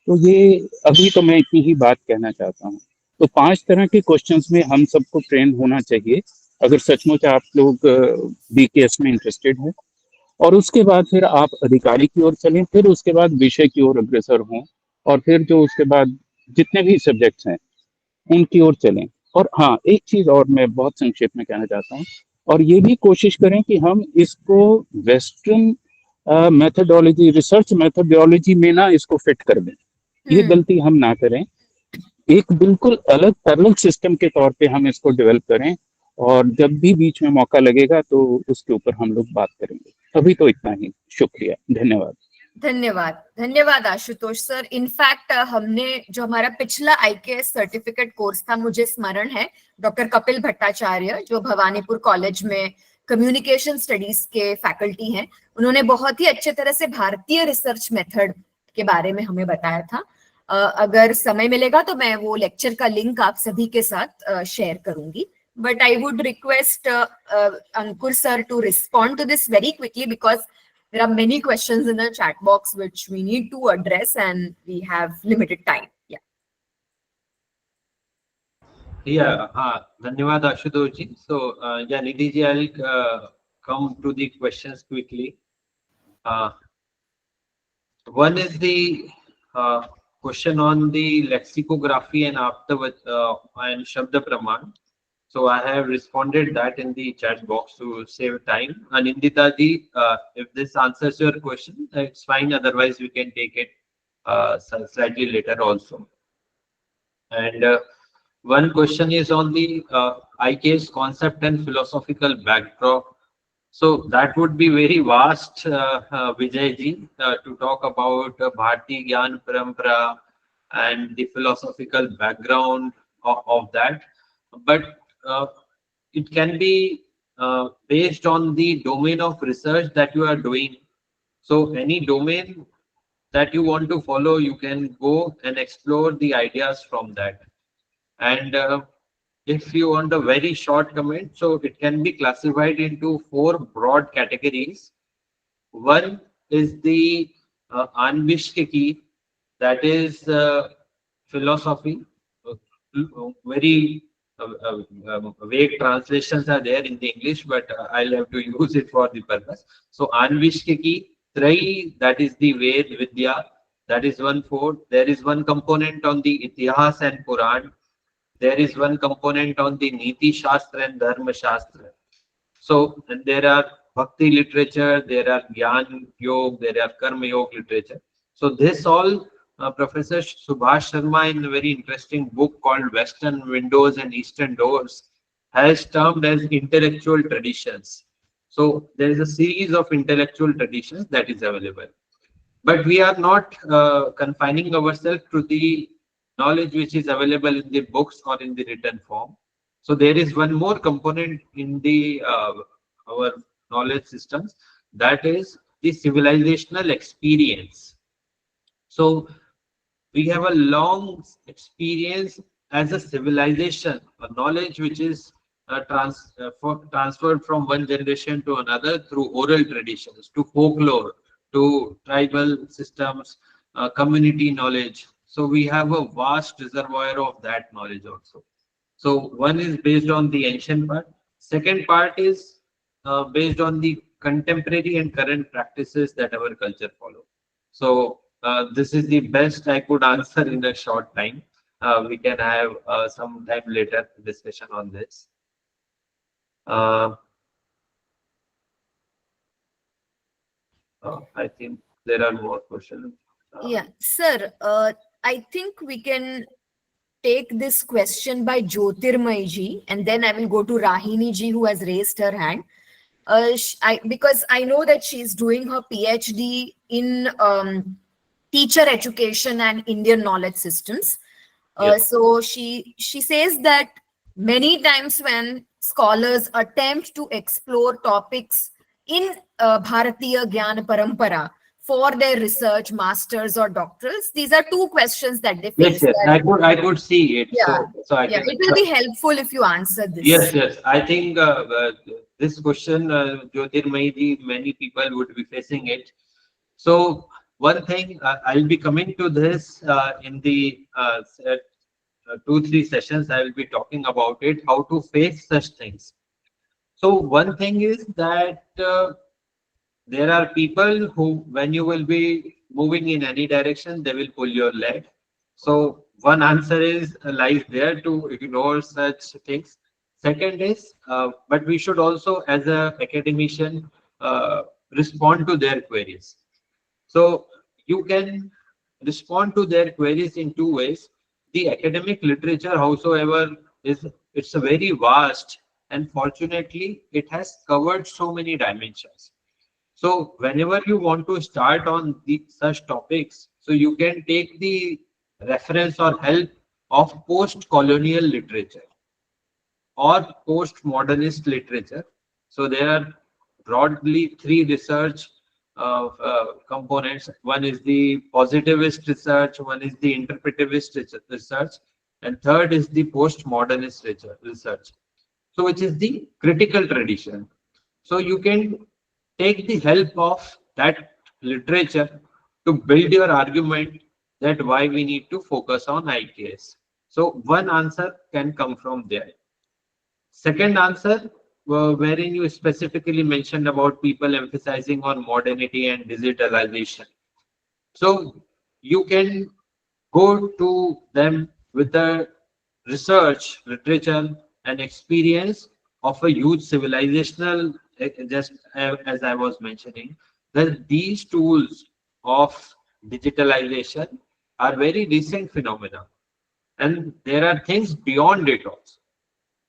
तो ये अभी तो मैं इतनी ही बात कहना चाहता हूँ। तो 5 तरह के क्वेश्चंस में हम सबको ट्रेन होना चाहिए अगर सचमुच आप लोग BKS में इंटरेस्टेड हैं। और उसके बाद फिर आप अधिकारी की ओर चलें, फिर उसके बाद विषय की ओर अग्रसर हों, और फिर जो उसके बाद जितने भी सब्जेक्ट्स हैं उनकी ओर चलें। और हाँ, एक चीज और मैं बहुत संक्षेप में कहना चाहता हूँ, और ये भी कोशिश करें कि हम इसको वेस्टर्न मेथोडोलॉजी, रिसर्च मेथोडोलॉजी में ना इसको फिट कर दें। ये गलती हम ना करें। एक बिल्कुल अलग पैरेलल सिस्टम के तौर पे हम इसको डेवलप करें, और जब भी बीच में मौका लगेगा तो उसके ऊपर हम लोग बात करेंगे। अभी तो इतना ही, शुक्रिया, धन्यवाद। धन्यवाद, धन्यवाद आशुतोष सर। इनफैक्ट हमने जो हमारा पिछला IKS सर्टिफिकेट कोर्स था, मुझे स्मरण है, डॉक्टर कपिल भट्टाचार्य जो भवानीपुर कॉलेज में कम्युनिकेशन स्टडीज के फैकल्टी हैं, उन्होंने बहुत ही अच्छे तरह से भारतीय रिसर्च मेथड के बारे में हमें बताया था। अगर समय मिलेगा तो मैं वो लेक्चर का लिंक आप सभी के साथ शेयर करूंगी। But I would request Ankur sir to respond to this very quickly because there are many questions in the chat box which we need to address and we have limited time. Yeah. Yeah, धन्यवाद आशुतोष जी. So, yeah, Nidhi ji, I'll come to the questions quickly. One is the question on the lexicography and and Shabda Praman. So I have responded that in the chat box to save time. Anindita ji, if this answers your question, it's fine. Otherwise, we can take it slightly later also. And one question is on the IKS concept and philosophical backdrop. So that would be very vast, Vijay ji, to talk about Bharti Gyan Parampara and the philosophical background of that. But it can be based on the domain of research that you are doing. So any domain that you want to follow, you can go and explore the ideas from that. And if you want a very short comment, so it can be classified into four broad categories. One is the Anvishkiki, that is philosophy. Very vague translations are there in the English, but I'll have to use it for the purpose. So Anvishkiki, Trai, that is the Ved Vidya, that is one fourth. There is one component on the Itihas and Puran. There is one component on the Niti Shastra and Dharma Shastra. So and there are Bhakti literature, there are Gyan Yog, there are Karma Yog literature. So this all Professor Subhash Sharma in a very interesting book called Western Windows and Eastern Doors has termed as intellectual traditions. So there is a series of intellectual traditions that is available. But we are not confining ourselves to the knowledge which is available in the books or in the written form. So there is one more component in the our knowledge systems, that is the civilizational experience. So we have a long experience as a civilization, a knowledge which is transferred from one generation to another through oral traditions, to folklore, to tribal systems, community knowledge. So we have a vast reservoir of that knowledge also. So one is based on the ancient part. Second part is based on the contemporary and current practices that our culture follow. So this is the best I could answer in a short time. We can have some time later discussion on this. I think there are more questions. Yeah, sir, I think we can take this question by Jyotirmay ji, and then I will go to Rahini ji, who has raised her hand. Because I know that she's doing her PhD in teacher education and Indian knowledge systems. Yes. So she says that many times when scholars attempt to explore topics in Bharatiya Gyan Parampara for their research, masters or doctorals, these are two questions that they face. Yes, I could see it. Yeah, So I yeah, can. it will be helpful if you answer this. Yes. I think this question, Jyotirmay ji, many people would be facing it. So one thing, I'll be coming to this in the 2-3 sessions. I will be talking about it, how to face such things. So one thing is that there are people who, when you will be moving in any direction, they will pull your leg. So one answer is lies there to ignore such things. Second is, but we should also, as a academician, respond to their queries. So you can respond to their queries in two ways. The academic literature, howsoever, it's a very vast, and fortunately, it has covered so many dimensions. So whenever you want to start on such topics, so you can take the reference or help of post-colonial literature or post-modernist literature. So there are broadly three research components. One is the positivist research, one is the interpretivist research, and third is the postmodernist research. So which is the critical tradition. So you can take the help of that literature to build your argument that why we need to focus on IKS. So one answer can come from there. Second answer, wherein you specifically mentioned about people emphasizing on modernity and digitalization. So you can go to them with the research, literature, and experience of a huge civilizational, just as I was mentioning, that these tools of digitalization are very recent phenomena. And there are things beyond it also.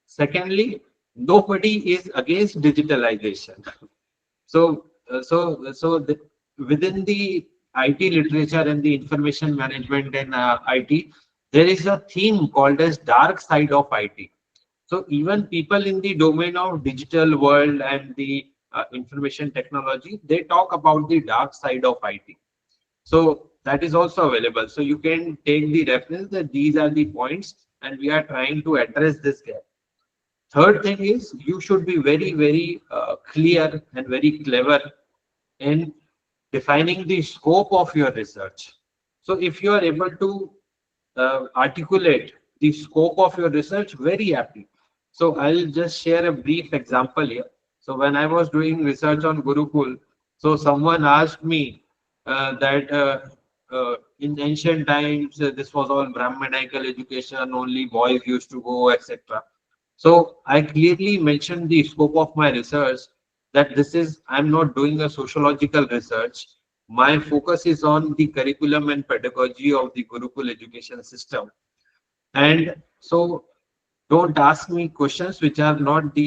Secondly, nobody is against digitalization. So, within the IT literature and the information management and IT, there is a theme called as dark side of IT. So even people in the domain of digital world and the information technology, they talk about the dark side of IT. So that is also available. So you can take the reference that these are the points and we are trying to address this gap. Third thing is you should be very, very clear and very clever in defining the scope of your research. So if you are able to articulate the scope of your research very aptly. So I'll just share a brief example here. So when I was doing research on Gurukul, so someone asked me that in ancient times this was all Brahmanical education, only boys used to go, etc. So I clearly mentioned the scope of my research that this is, I'm not doing a sociological research. My focus is on the curriculum and pedagogy of the Gurukul education system. And so don't ask me questions which are not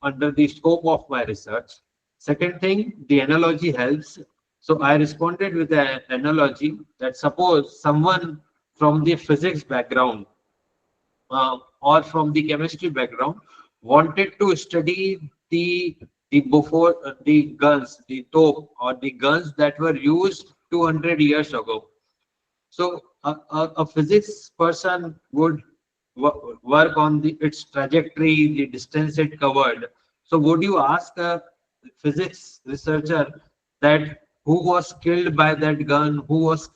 under the scope of my research. Second thing, the analogy helps. So I responded with an analogy that suppose someone from the physics background or from the chemistry background wanted to study the before the guns, the top or the guns that were used 200 years ago. So a physics person would work on its trajectory, the distance it covered. So would you ask a physics researcher that who was killed by that gun, who was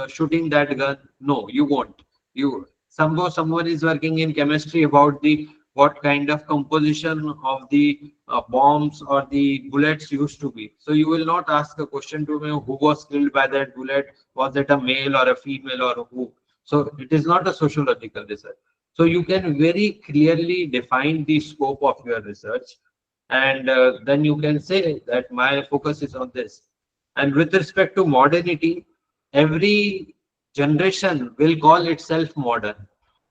shooting that gun? No, you won't. You someone is working in chemistry about the what kind of composition of the bombs or the bullets used to be. So you will not ask a question to me who was killed by that bullet, was it a male or a female or who. So it is not a sociological research. So you can very clearly define the scope of your research, and then you can say that my focus is on this. And with respect to modernity, every generation will call itself modern.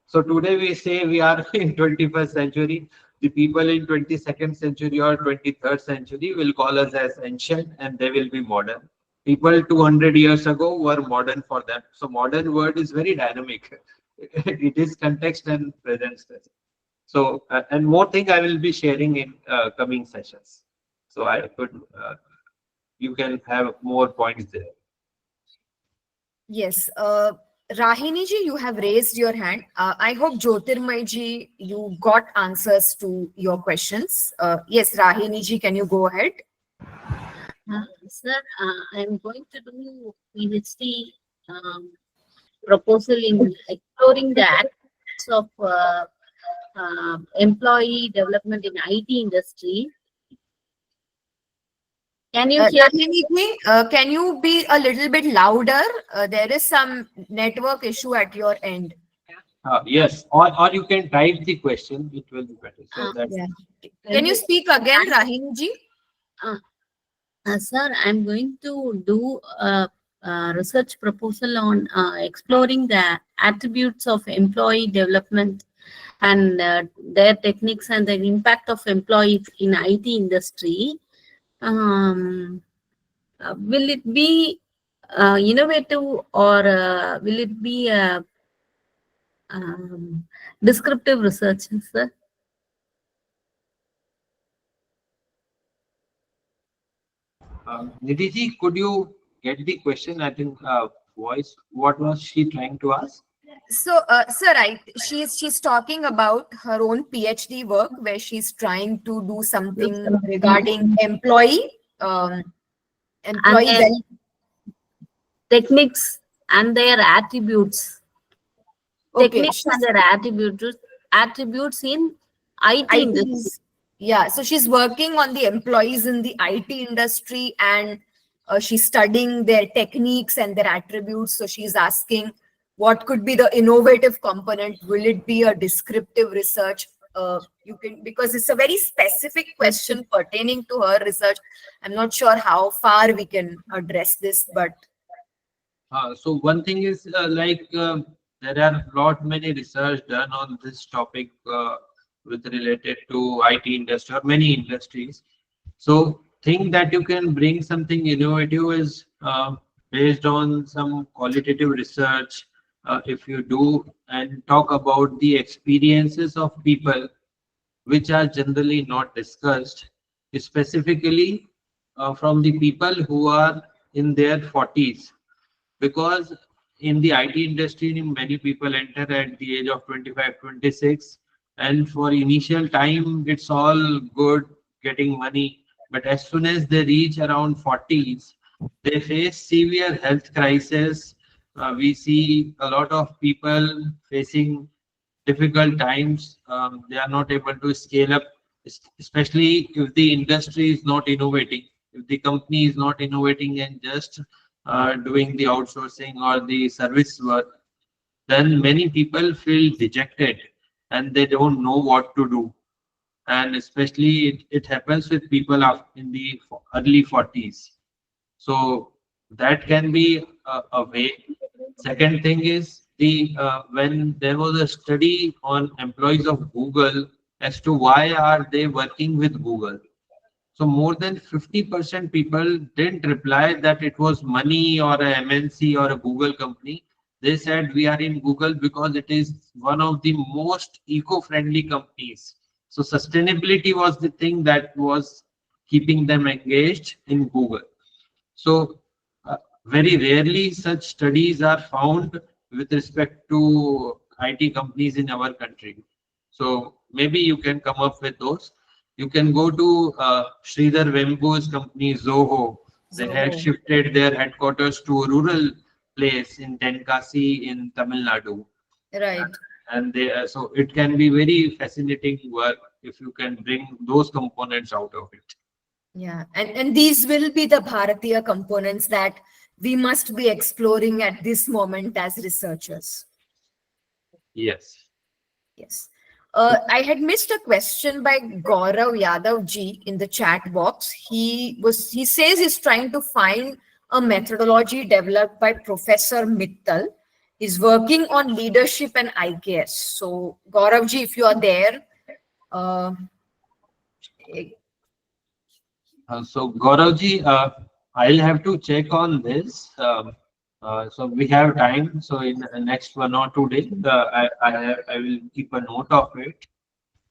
So today we say we are in 21st century. The people in 22nd century or 23rd century will call us as ancient and they will be modern. People 200 years ago were modern for them. So modern word is very dynamic. It is context and present stress. So and more thing I will be sharing in coming sessions. So I could you can have more points there. Yes. Rahini ji, you have raised your hand. I hope Jyotirmay ji, you got answers to your questions. Yes, Rahini ji, can you go ahead? Sir, I'm going to do PhD proposal in exploring the aspects of employee development in IT industry. Can you hear me? Rahini ji, can you be a little bit louder? There is some network issue at your end. Yes, or you can type the question. It will be better. So that's Yeah. Can you speak again, Rahini ji? Sir, I'm going to do a research proposal on exploring the attributes of employee development and their techniques and the impact of employees in IT industry. Will it be innovative or will it be descriptive research, sir? Nidhi ji, could you get the question? I think voice. What was she trying to ask? So, sir, she's talking about her own PhD work where she's trying to do something regarding employee And employee their techniques and their attributes. Okay. Techniques and their attributes in IT industry. ITs. Yeah, so she's working on the employees in the IT industry and she's studying their techniques and their attributes. So she's asking what could be the innovative component? Will it be a descriptive research? You can, because it's a very specific question pertaining to her research. I'm not sure how far we can address this, but So one thing is there are many research done on this topic with related to IT industry or many industries. So think that you can bring something innovative is based on some qualitative research. If you do and talk about the experiences of people which are generally not discussed, specifically from the people who are in their 40s. Because in the IT industry, many people enter at the age of 25, 26, and for initial time, it's all good getting money. But as soon as they reach around 40s, they face severe health crisis. We see a lot of people facing difficult times. They are not able to scale up, especially if the industry is not innovating. If the company is not innovating and just doing the outsourcing or the service work, then many people feel dejected and they don't know what to do. And especially it happens with people in the early 40s. So that can be a way. Second thing is when there was a study on employees of Google as to why are they working with Google. So more than 50% people didn't reply that it was money or a MNC or a Google company. They said we are in Google because it is one of the most eco-friendly companies. So sustainability was the thing that was keeping them engaged in Google. So very rarely such studies are found with respect to IT companies in our country. So maybe you can come up with those. You can go to Sridhar Vembu's company Zoho. They had Zoho. shifted their headquarters to a rural place in Tenkasi in Tamil Nadu. Right. And so it can be very fascinating work if you can bring those components out of it. Yeah, and these will be the Bharatiya components that we must be exploring at this moment as researchers. Yes. Yes. I had missed a question by Gaurav Yadav ji in the chat box. He says he's trying to find a methodology developed by Professor Mittal. He's working on leadership and IKS. So Gaurav ji, if you are there, So Gauravji, I'll have to check on this. So we have time. So in the next 1 or 2 days, I will keep a note of it,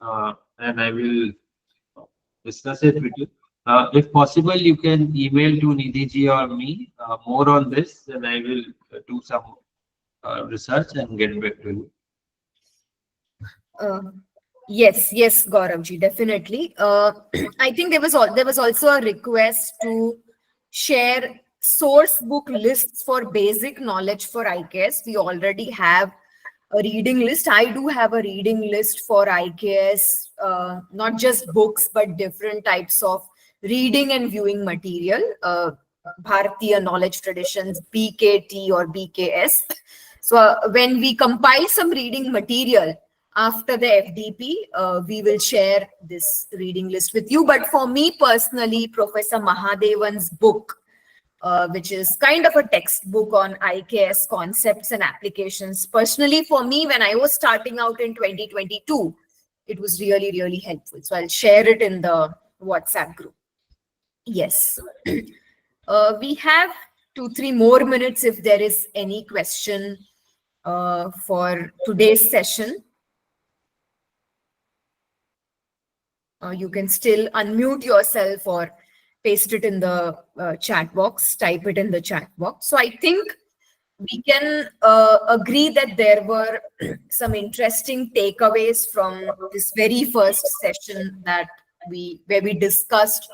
and I will discuss it with you. If possible, you can email to Nidhi or me more on this, and I will do some research and get back to you. Yes, Gauravji, definitely. I think there was also a request to share source book lists for basic knowledge for IKS. We already have a reading list. I do have a reading list for IKS, not just books, but different types of reading and viewing material, Bharatiya knowledge traditions, BKT or BKS. So when we compile some reading material after the FDP, we will share this reading list with you. But for me personally, Professor Mahadevan's book, which is kind of a textbook on IKS concepts and applications. Personally, for me, when I was starting out in 2022, it was really, really helpful. So I'll share it in the WhatsApp group. Yes. We have 2-3 more minutes if there is any question for today's session. You can still unmute yourself or paste it in the chat box, type it in the chat box. So I think we can agree that there were some interesting takeaways from this very first session where we discussed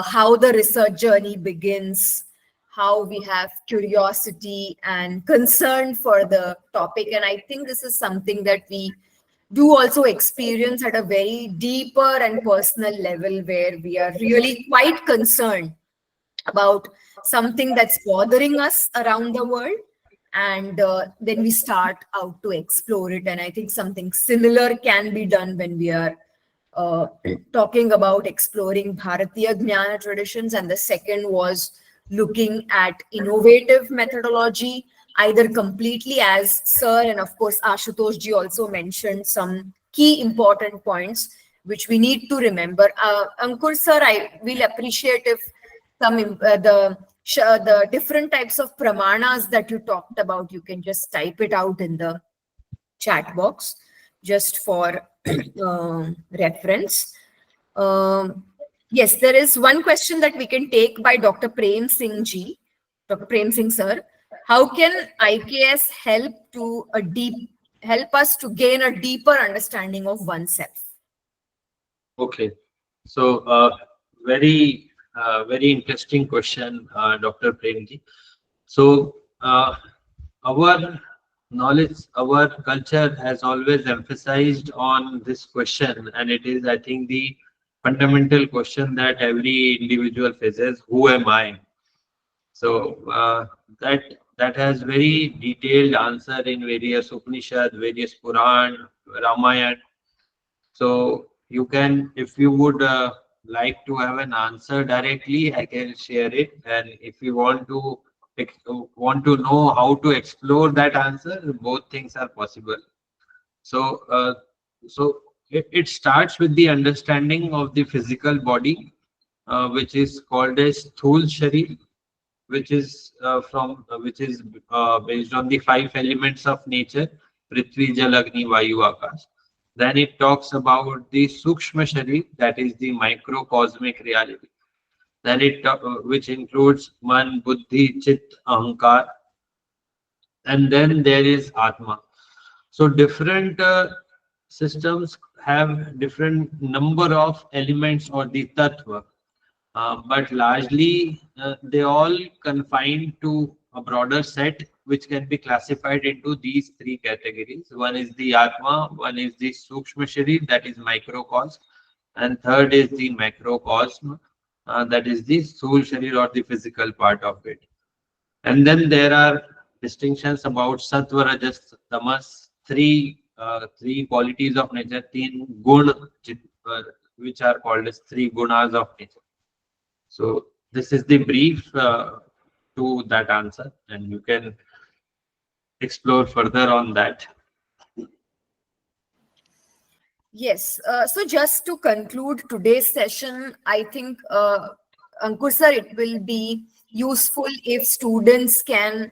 how the research journey begins, how we have curiosity and concern for the topic. And I think this is something that we do also experience at a very deeper and personal level, where we are really quite concerned about something that's bothering us around the world. And then we start out to explore it. And I think something similar can be done when we are talking about exploring Bharatiya Jnana traditions. And the second was looking at innovative methodology, either completely, as Sir and of course Ashutosh ji also mentioned some key important points which we need to remember. Ankur Sir, I will appreciate if some the different types of pramanas that you talked about, you can just type it out in the chat box just for reference. Yes, there is one question that we can take by Dr. Prem Singh ji. Dr. Prem Singh sir, how can IKS help us to gain a deeper understanding of oneself? Okay. So, very interesting question, Dr. Premji. So, our knowledge, our culture has always emphasized on this question, and it is, I think, the fundamental question that every individual faces: Who am I? So, that has very detailed answer in various Upanishad, various Puran, Ramayana. So you can, if you would like to have an answer directly, I can share it. And if you want to know how to explore that answer, both things are possible. So it starts with the understanding of the physical body, which is called as Sthul Sharir, which is based on the five elements of nature: Prithvi, Jal, Agni, Vayu, Akash. Then it talks about the Sukshma Sharir, that is the microcosmic reality. Then which includes Man, Buddhi, Chit, Ahankar. And then there is Atma. So different systems have different number of elements or the tattva. But largely they all confined to a broader set, which can be classified into these three categories. One is the Atma, one is the Sukshma Sharir, that is microcosm, and third is the macrocosm, that is the Sthul Sharir or the physical part of it. And then there are distinctions about Sattva, Rajas, Tamas, three qualities of nature, teen gun, which are called as three gunas of nature. So this is the brief to that answer, and you can explore further on that. Yes. So just to conclude today's session, I think, Ankur sir, it will be useful if students can,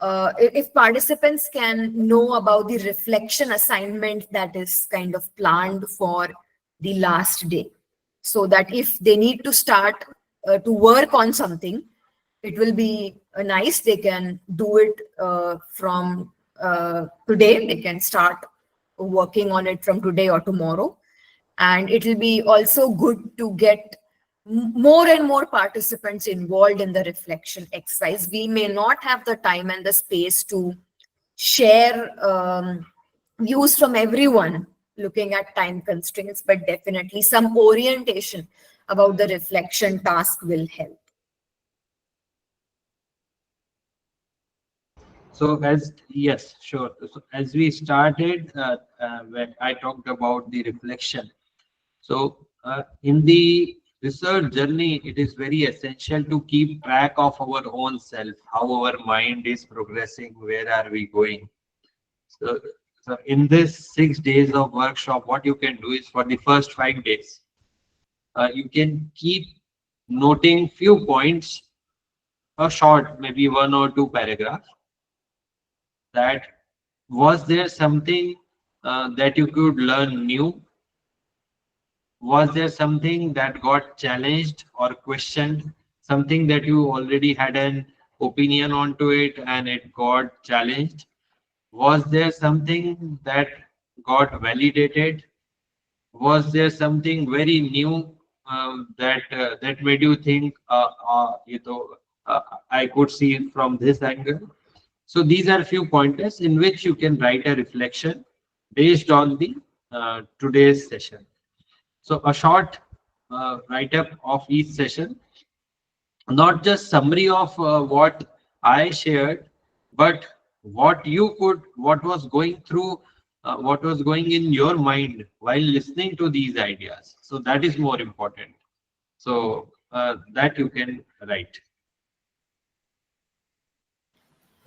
if participants can know about the reflection assignment that is kind of planned for the last day, so that if they need to start to work on something, it will be nice. They can do it from today. They can start working on it from today or tomorrow. And it will be also good to get more and more participants involved in the reflection exercise. We may not have the time and the space to share views from everyone looking at time constraints, but definitely some orientation about the reflection task will help. So yes, sure. So as we started, when I talked about the reflection. So in the research journey, it is very essential to keep track of our own self, how our mind is progressing, where are we going. So in this 6 days of workshop, what you can do is, for the first 5 days, you can keep noting few points, a short, maybe 1 or 2 paragraphs, that was there something that you could learn new? Was there something that got challenged or questioned? Something that you already had an opinion onto it and it got challenged? Was there something that got validated? Was there something very new that made you think, I could see it from this angle? So these are few pointers in which you can write a reflection based on the today's session. So a short write-up of each session, not just summary of what I shared, but what was going through, what was going in your mind while listening to these ideas. So that is more important. So that you can write.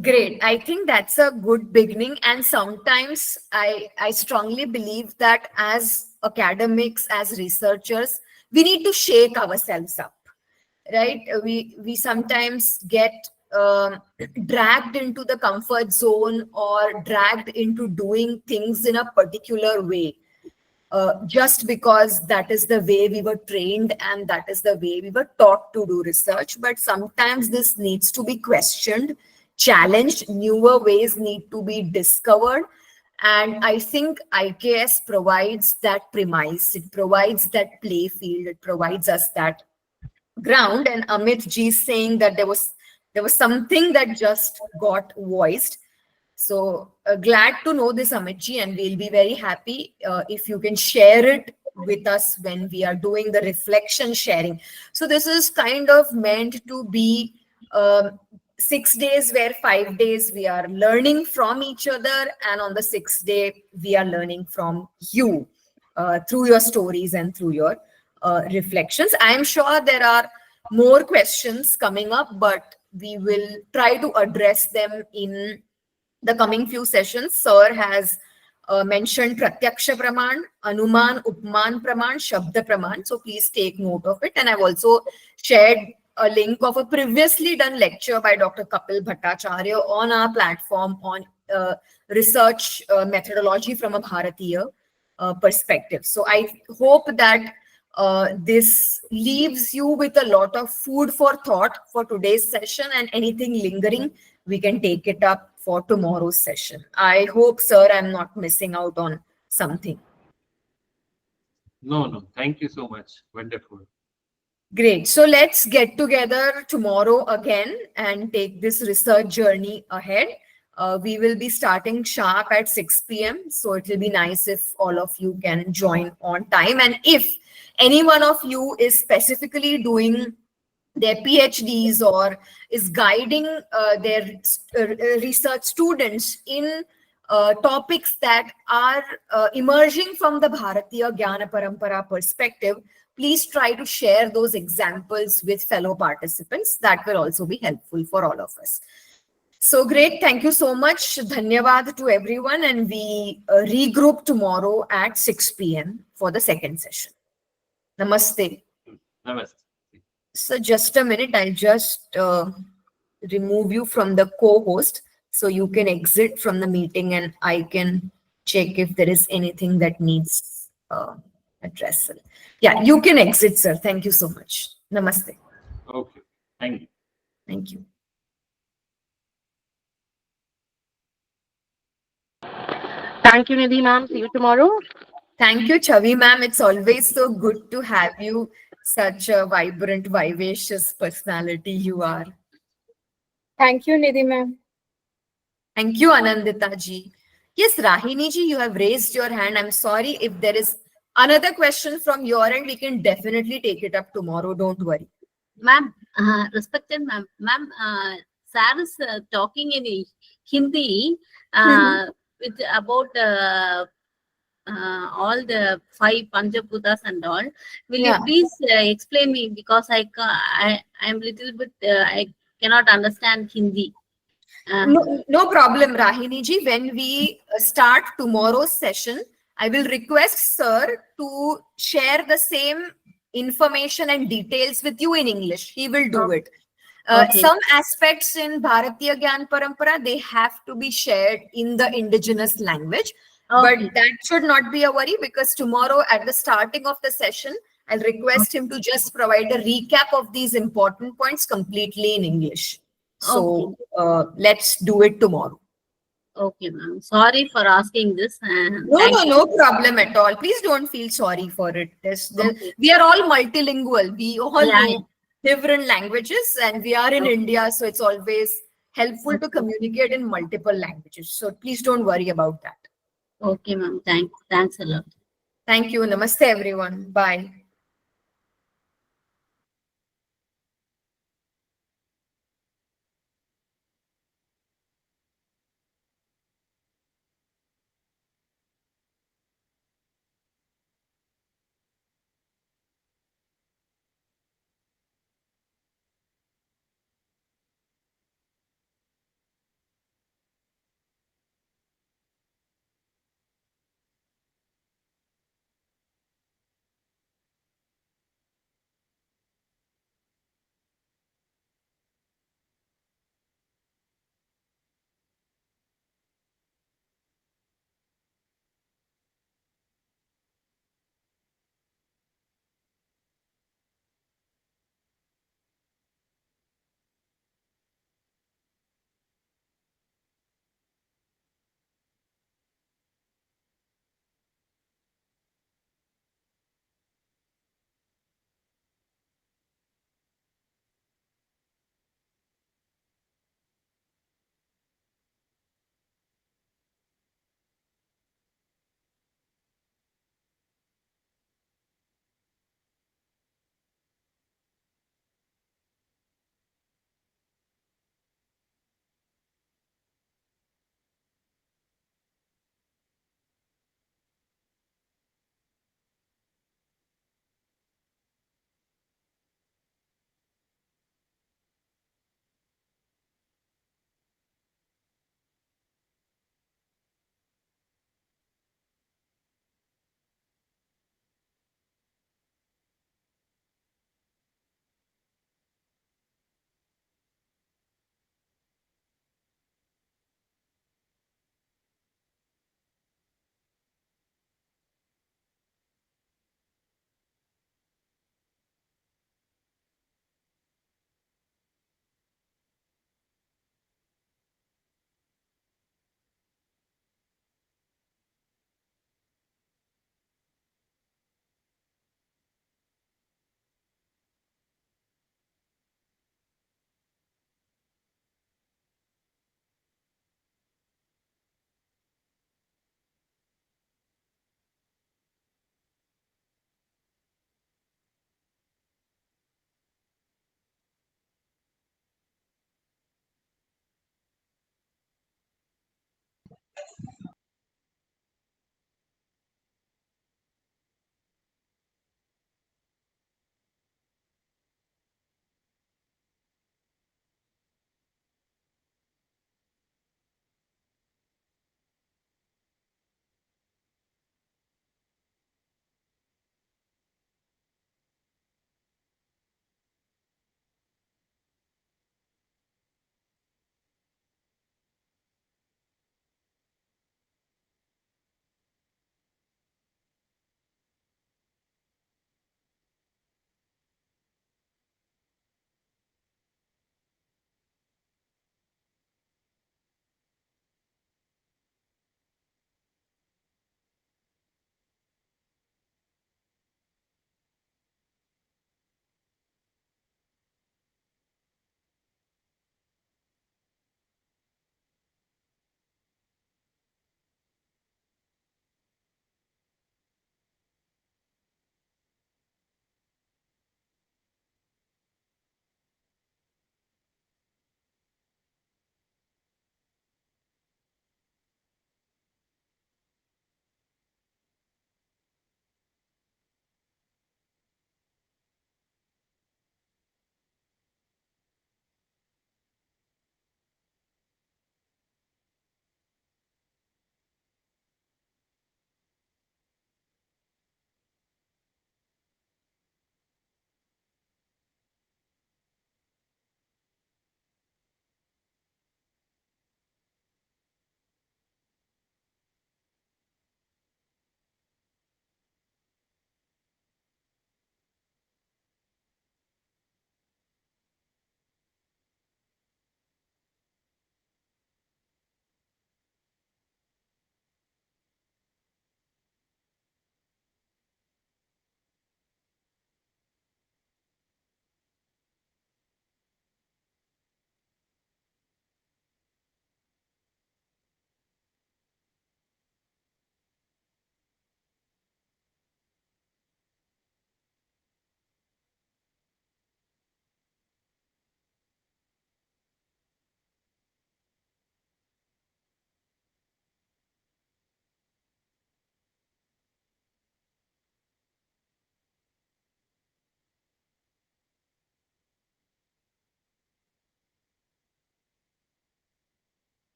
Great. I think that's a good beginning. And sometimes I strongly believe that as academics, as researchers, we need to shake ourselves up, right? We sometimes get dragged into the comfort zone or dragged into doing things in a particular way. just because that is the way we were trained and that is the way we were taught to do research. But sometimes this needs to be questioned, challenged, newer ways need to be discovered. And I think IKS provides that premise, it provides that play field, it provides us that ground. And Amit ji is saying that there was something that just got voiced. So glad to know this, Amit ji, and we'll be very happy if you can share it with us when we are doing the reflection sharing. So this is kind of meant to be 6 days where 5 days we are learning from each other, and on the 6th day we are learning from you through your stories and through your reflections. I am sure there are more questions coming up, but we will try to address them in the coming few sessions. Sir has mentioned Pratyaksha Praman, Anuman, Upman Praman, Shabda Praman. So please take note of it. And I've also shared a link of a previously done lecture by Dr. Kapil Bhattacharya on our platform on research methodology from a Bharatiya perspective. So I hope that this leaves you with a lot of food for thought for today's session, and anything lingering, we can take it up for tomorrow's session. I hope, sir, I'm not missing out on something. No, thank you so much. Wonderful. Great. So let's get together tomorrow again and take this research journey ahead. We will be starting sharp at 6 p.m. So it will be nice if all of you can join on time. And if any one of you is specifically doing their PhDs or is guiding their research students in topics that are emerging from the Bharatiya Jnana Parampara perspective, please try to share those examples with fellow participants. That will also be helpful for all of us. So great. Thank you so much. Dhanyavad to everyone. And we regroup tomorrow at 6 p.m. for the second session. Namaste. Namaste. So just a minute, I'll just remove you from the co-host so you can exit from the meeting and I can check if there is anything that needs address. Yeah, you can exit, sir. Thank you so much. Namaste. Okay. Thank you. Thank you. Thank you, Nidhi ma'am. See you tomorrow. Thank you, Chavi ma'am. It's always so good to have you. Such a vibrant, vivacious personality you are. Thank you, Nidhi ma'am. Thank you, Anandita ji. Yes, Rahini ji, you have raised your hand. I'm sorry if there is another question from your end. We can definitely take it up tomorrow. Don't worry. Ma'am, respected ma'am, sir is talking in Hindi with about all the 5 Panchabuddhas and all. Will you please explain me, because I'm little bit I cannot understand Hindi. No problem, Rahini ji. When we start tomorrow's session, I will request sir to share the same information and details with you in English. He will do it. Some aspects in Bharatiya Gyan Parampara, they have to be shared in the indigenous language. But that should not be a worry, because tomorrow at the starting of the session, I'll request him to just provide a recap of these important points completely in English. So let's do it tomorrow. Okay, ma'am. Sorry for asking this. No problem at all. Please don't feel sorry for it. We are all multilingual. We all know different languages, and we are in India, so it's always helpful to communicate in multiple languages. So please don't worry about that. Okay, ma'am. Thanks a lot. Thank you. Namaste, everyone. Bye.